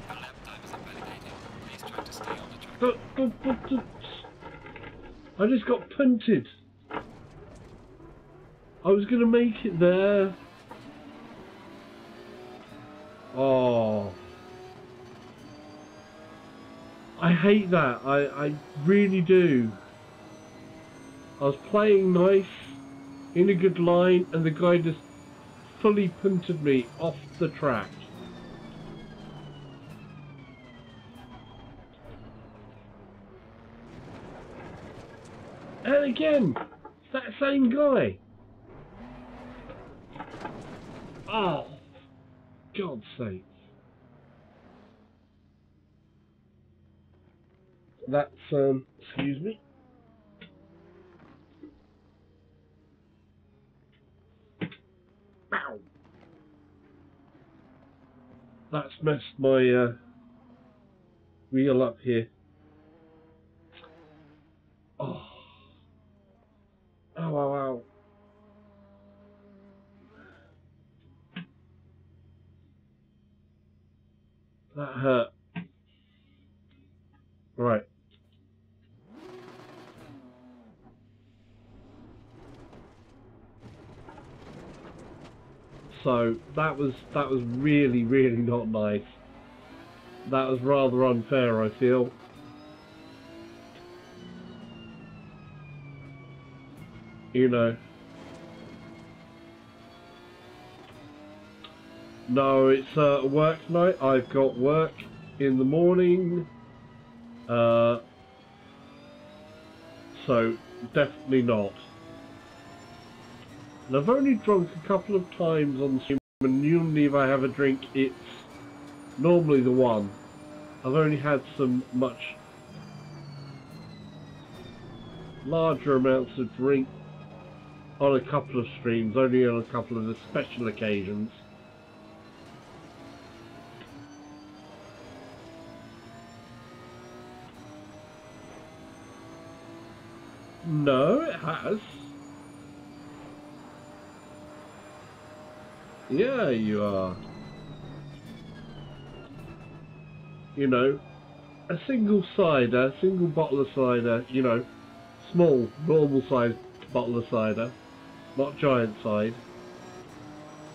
Your lap time is invalidated. Please try to stay on the track. I just got punted. I was going to make it there. Oh. I hate that. I really do. I was playing nice, in a good line, and the guy just fully punted me off the track. And again, it's that same guy. Oh, God's sake. That's, excuse me. Ow. That's messed my wheel up here. Oh. Ow, ow, ow. That hurt. Right. So that was really, not nice. That was rather unfair, I feel. You know. No, it's work night. I've got work in the morning. So definitely not. And I've only drunk a couple of times on stream, and usually if I have a drink, it's normally the one. I've only had some much larger amounts of drink on a couple of streams, only on a couple of the special occasions. No, it has. Yeah, you are. You know, a single cider, single bottle of cider, you know, small, normal sized bottle of cider, not giant size.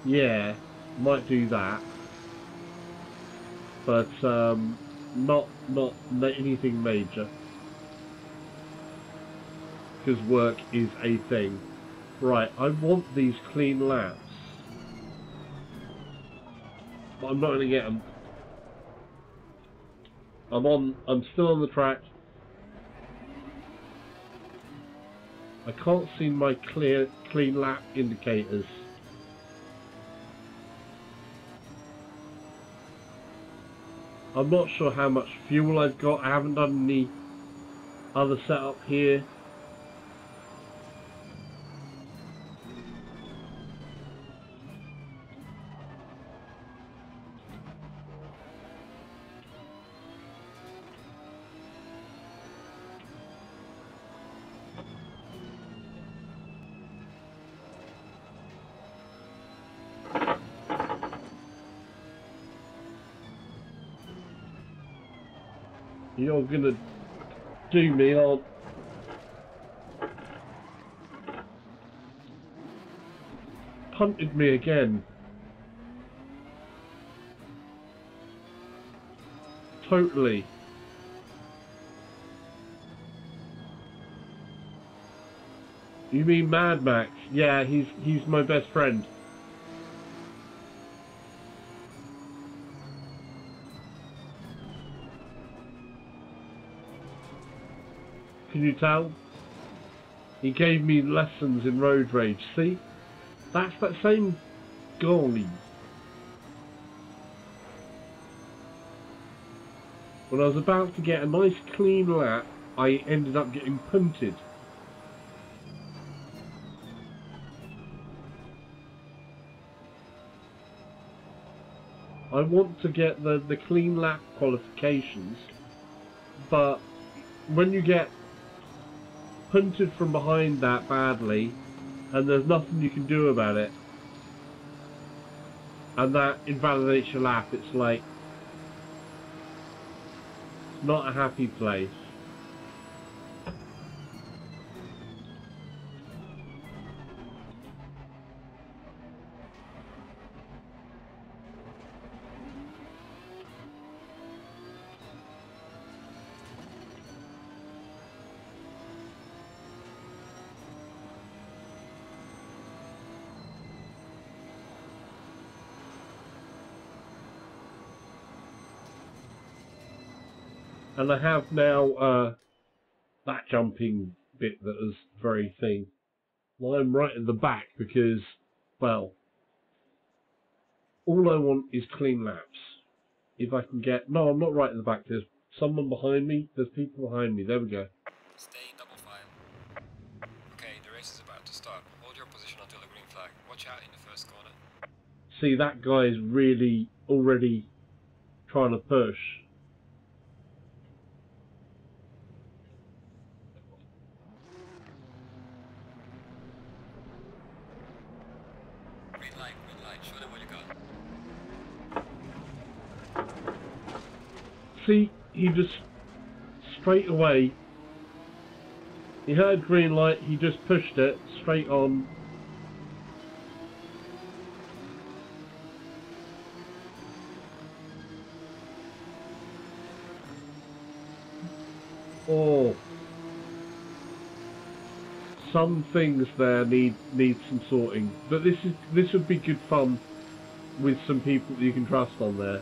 Yeah, might do that. But, not anything major. Because work is a thing. Right, I want these clean laps. But I'm not going to get them. I'm still on the track. I can't see my clean lap indicators. I'm not sure how much fuel I've got. I haven't done any other setup here. You're gonna do me, aren't? Punted me again. Totally. You mean Mad Max? Yeah, he's my best friend. Can you tell? He gave me lessons in road rage. See? That's that same goalie. When I was about to get a nice clean lap, I ended up getting punted. I want to get the clean lap qualifications, but when you get punted from behind that badly, and there's nothing you can do about it, and that invalidates your lap, it's like, not a happy place. And I have now that jumping bit that was very thing. Well, I'm right at the back because, well, all I want is clean laps. If I can get... No, I'm not right at the back. There's someone behind me. There's people behind me. There we go. Stay in double file. Okay, the race is about to start. Hold your position until the green flag. Watch out in the first corner. See, that guy is really already trying to push. Green light, show them what you got. See, he just straight away, he heard green light, he just pushed it straight on. Oh, some things there need some sorting, but this would be good fun with some people that you can trust on there.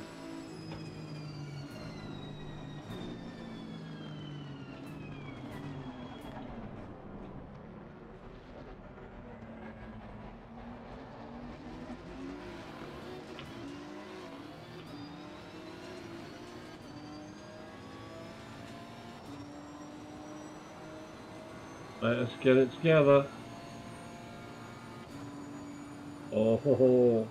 Let's get it together. Oh ho ho.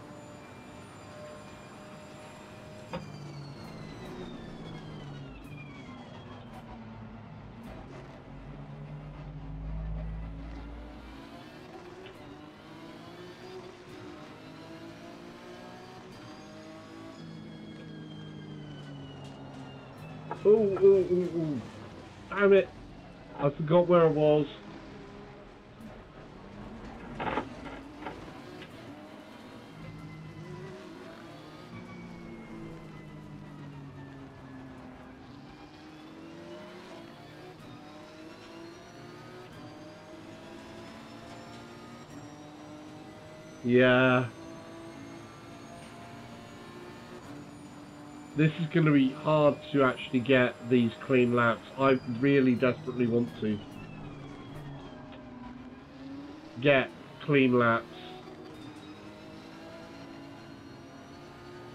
Ooh. Damn it. I forgot where I was. Yeah. This is going to be hard to actually get these clean laps. I really desperately want to get clean laps.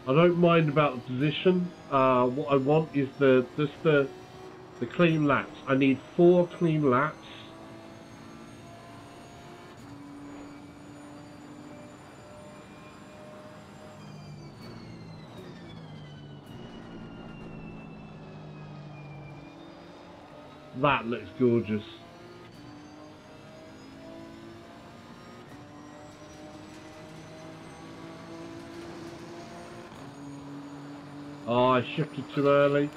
I don't mind about the position. What I want is just the clean laps. I need 4 clean laps. That looks gorgeous. Oh, I shifted too early.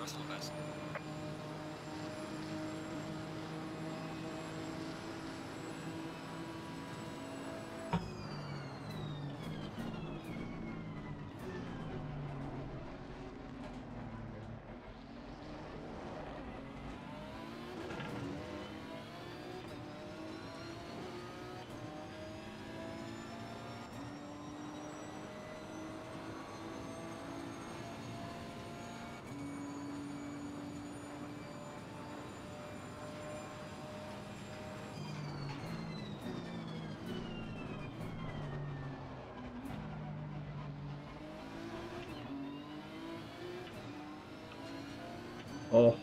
Oh.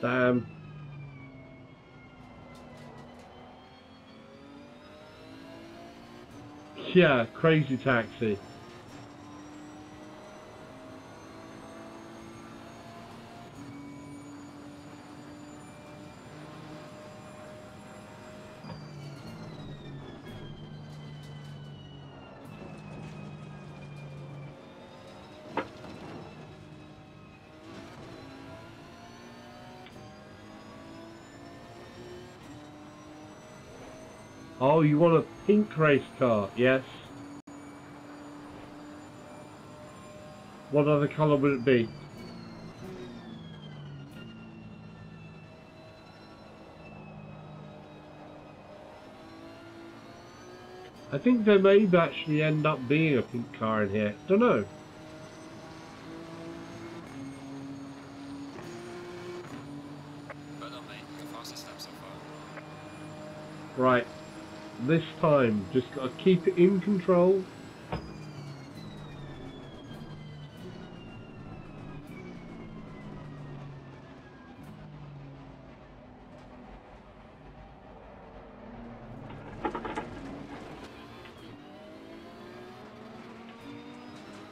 Damn. Yeah, crazy taxi. Oh, you want a pink race car? Yes. What other colour would it be? I think there may actually end up being a pink car in here. Don't know. Well done, mate. The fastest lap so far. Right. This time, just gotta keep it in control.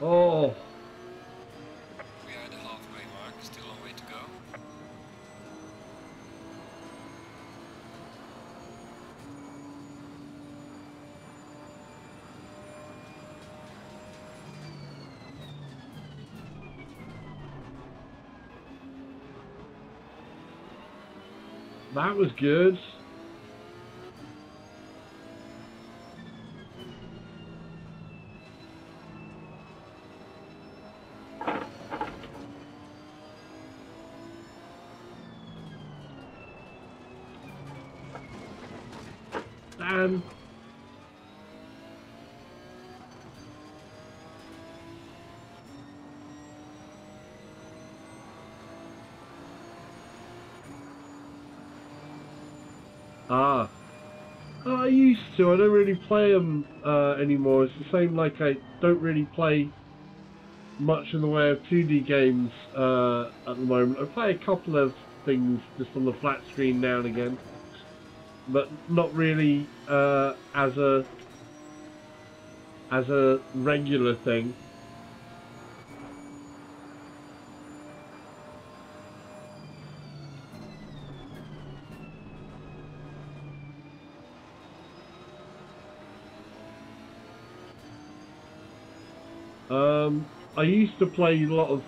Oh. We are at the halfway mark. Still a long way to go. That was good. man. Ah. I used to. I don't really play them anymore. It's the same like I don't really play much in the way of 2D games at the moment. I play a couple of things just on the flat screen now and again, but not really as a regular thing. I used to play a lot of,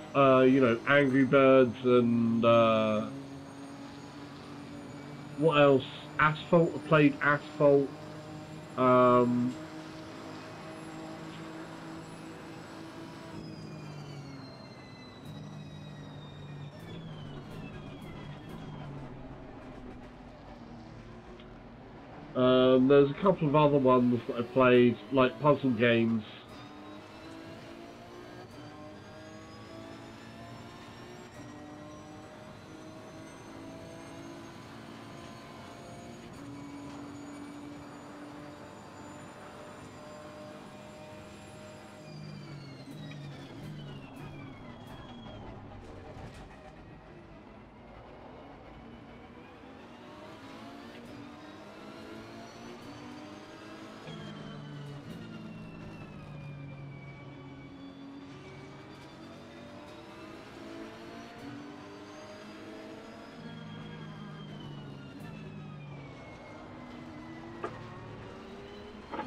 you know, Angry Birds and, what else? Asphalt, I played Asphalt. There's a couple of other ones that I played, like puzzle games.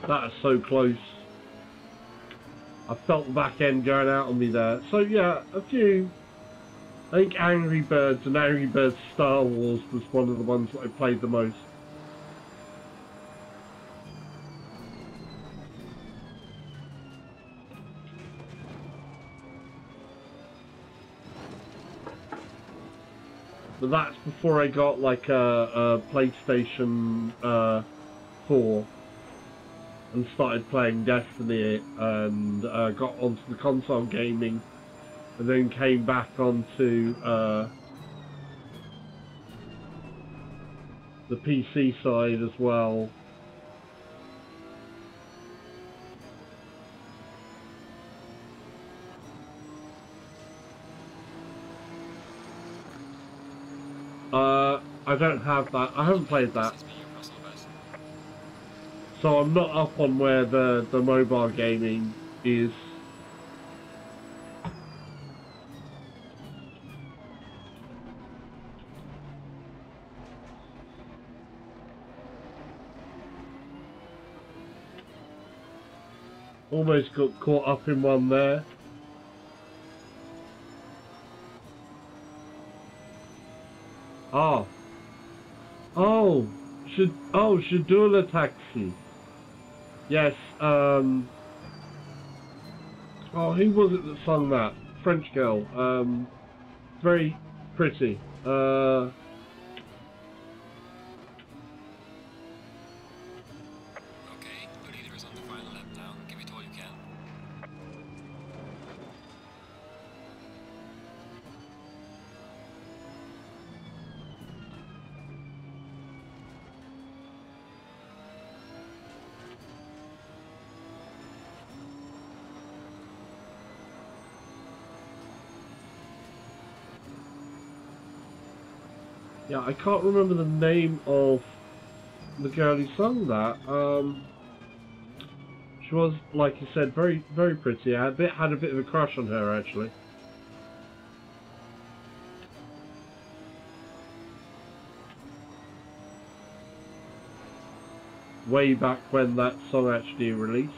That is so close. I felt the back end going out on me there. So yeah, a few. I think Angry Birds and Angry Birds Star Wars was one of the ones that I played the most. But that's before I got like a PlayStation 4 and started playing Destiny and got onto the console gaming and then came back onto the PC side as well. I don't have that. I haven't played that. So I'm not up on where the mobile gaming is. Almost got caught up in one there. Oh. Oh. Shadula Taxi. Yes, oh, who was it that sung that? French girl. Very pretty. Okay, the leader is on the final lap now. Give it all you can. Yeah, I can't remember the name of the girl who sung that. She was, like you said, very, very pretty. I had a bit of a crush on her, actually. Way back when that song actually released.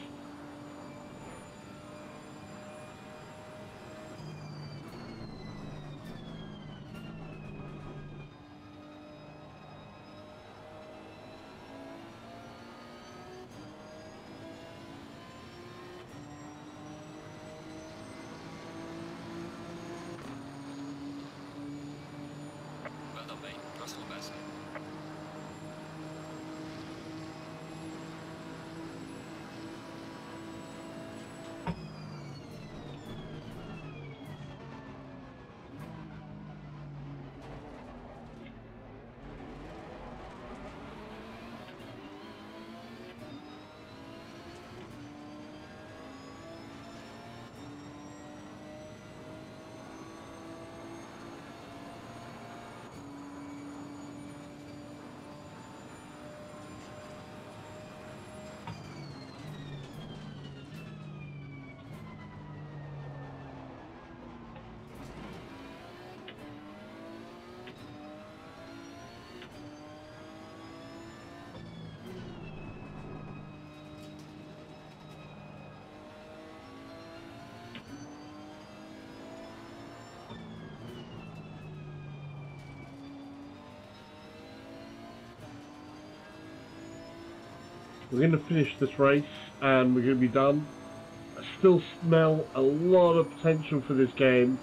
We're going to finish this race and we're going to be done. I still smell a lot of potential for this game.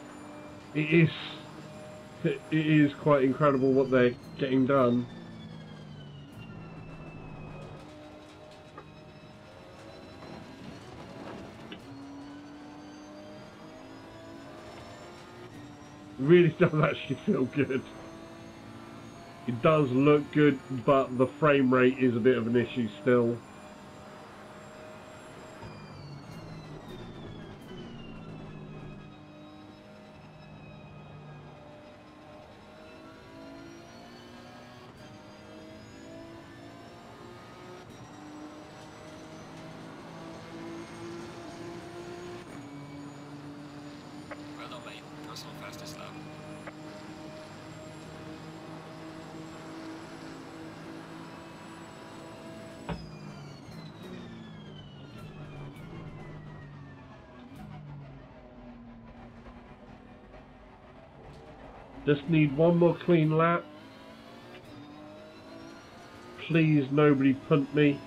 It is quite incredible what they're getting done. It really does actually feel good. It does look good, but the frame rate is a bit of an issue still. Well done, mate. Personal fastest lap. Just need one more clean lap. Please, nobody punt me.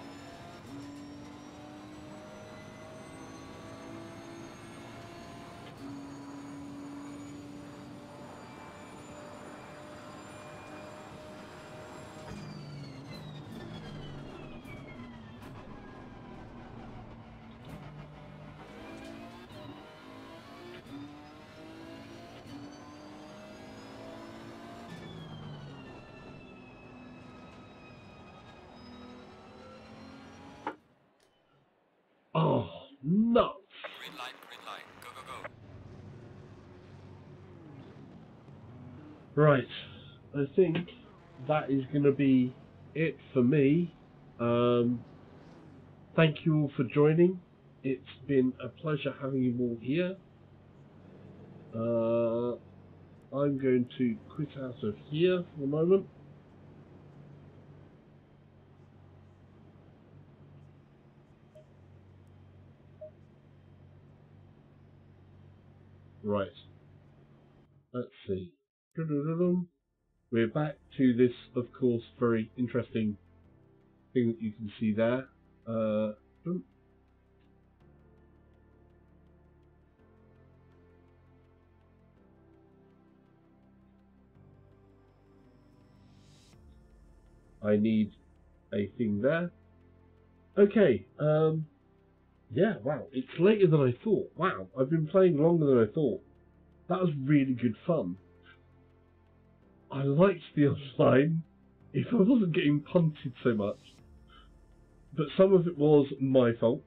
Oh, nuts! Green light, go, go, go. Right, I think that is going to be it for me. Thank you all for joining. It's been a pleasure having you all here. I'm going to quit out of here for the moment. Right, let's see. We're back to this, of course, very interesting thing that you can see there. I need a thing there. Okay, yeah, wow, it's later than I thought. Wow, I've been playing longer than I thought. That was really good fun. I liked the online, if I wasn't getting punted so much. But some of it was my fault.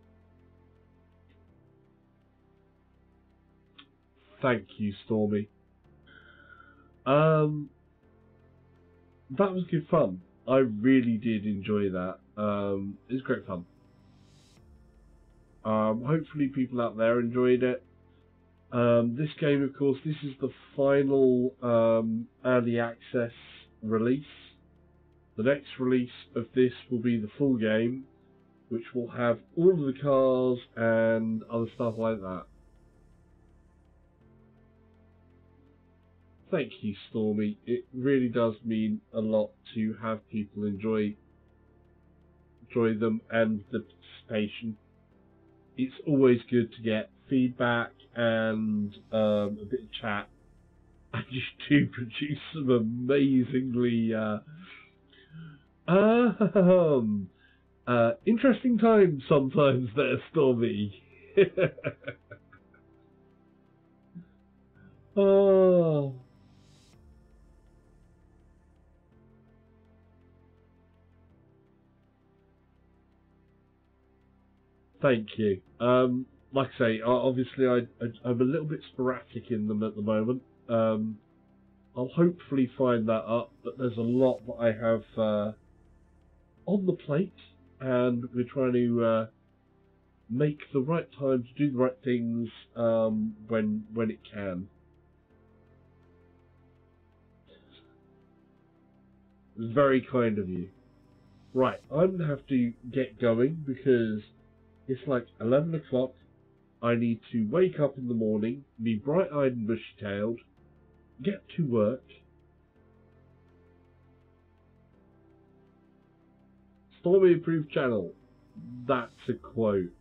Thank you, Stormy. That was good fun. I really did enjoy that. It was great fun. Hopefully people out there enjoyed it. This game, of course, this is the final early access release. The next release of this will be the full game, which will have all of the cars and other stuff like that. Thank you, Stormy. It really does mean a lot to have people enjoy them and the participation. It's always good to get feedback and a bit of chat. And you do produce some amazingly interesting times sometimes there, Stormy. Oh. Thank you. Like I say, obviously I'm a little bit sporadic in them at the moment. I'll hopefully find that up, but there's a lot that I have on the plate, and we're trying to make the right time to do the right things when it can. It's very kind of you. Right, I'm going to have to get going because it's like 11 o'clock. I need to wake up in the morning, be bright-eyed and bushy-tailed, get to work. Stormy approved channel. That's a quote.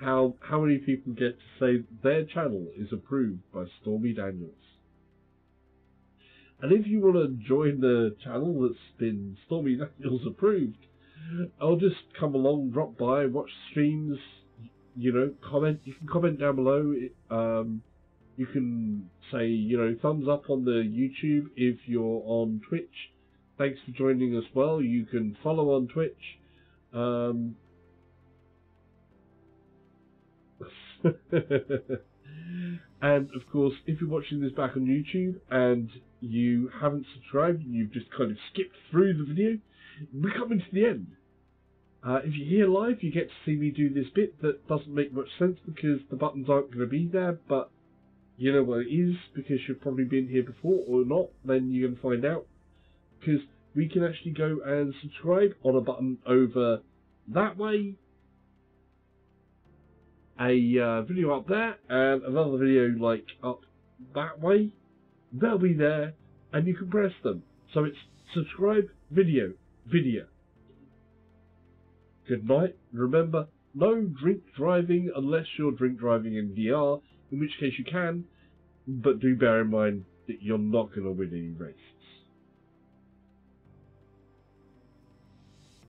How many people get to say their channel is approved by Stormy Daniels? And if you want to join the channel that's been Stormy Daniels approved, I'll just come along, drop by, watch streams, you know, comment. You can comment down below. You can say, you know, thumbs up on the YouTube if you're on Twitch. Thanks for joining as well. You can follow on Twitch. And of course, if you're watching this back on YouTube and you haven't subscribed and you've just kind of skipped through the video, we're coming to the end. If you're here live, you get to see me do this bit that doesn't make much sense because the buttons aren't going to be there, but you know what it is because you've probably been here before or not, then you're going to find out. Because we can actually go and subscribe on a button over that way, a video up there, and another video like up that way. They'll be there, and you can press them. So it's subscribe, video. Good night. Remember, no drink driving unless you're drink driving in VR, in which case you can, but do bear in mind that you're not going to win any race.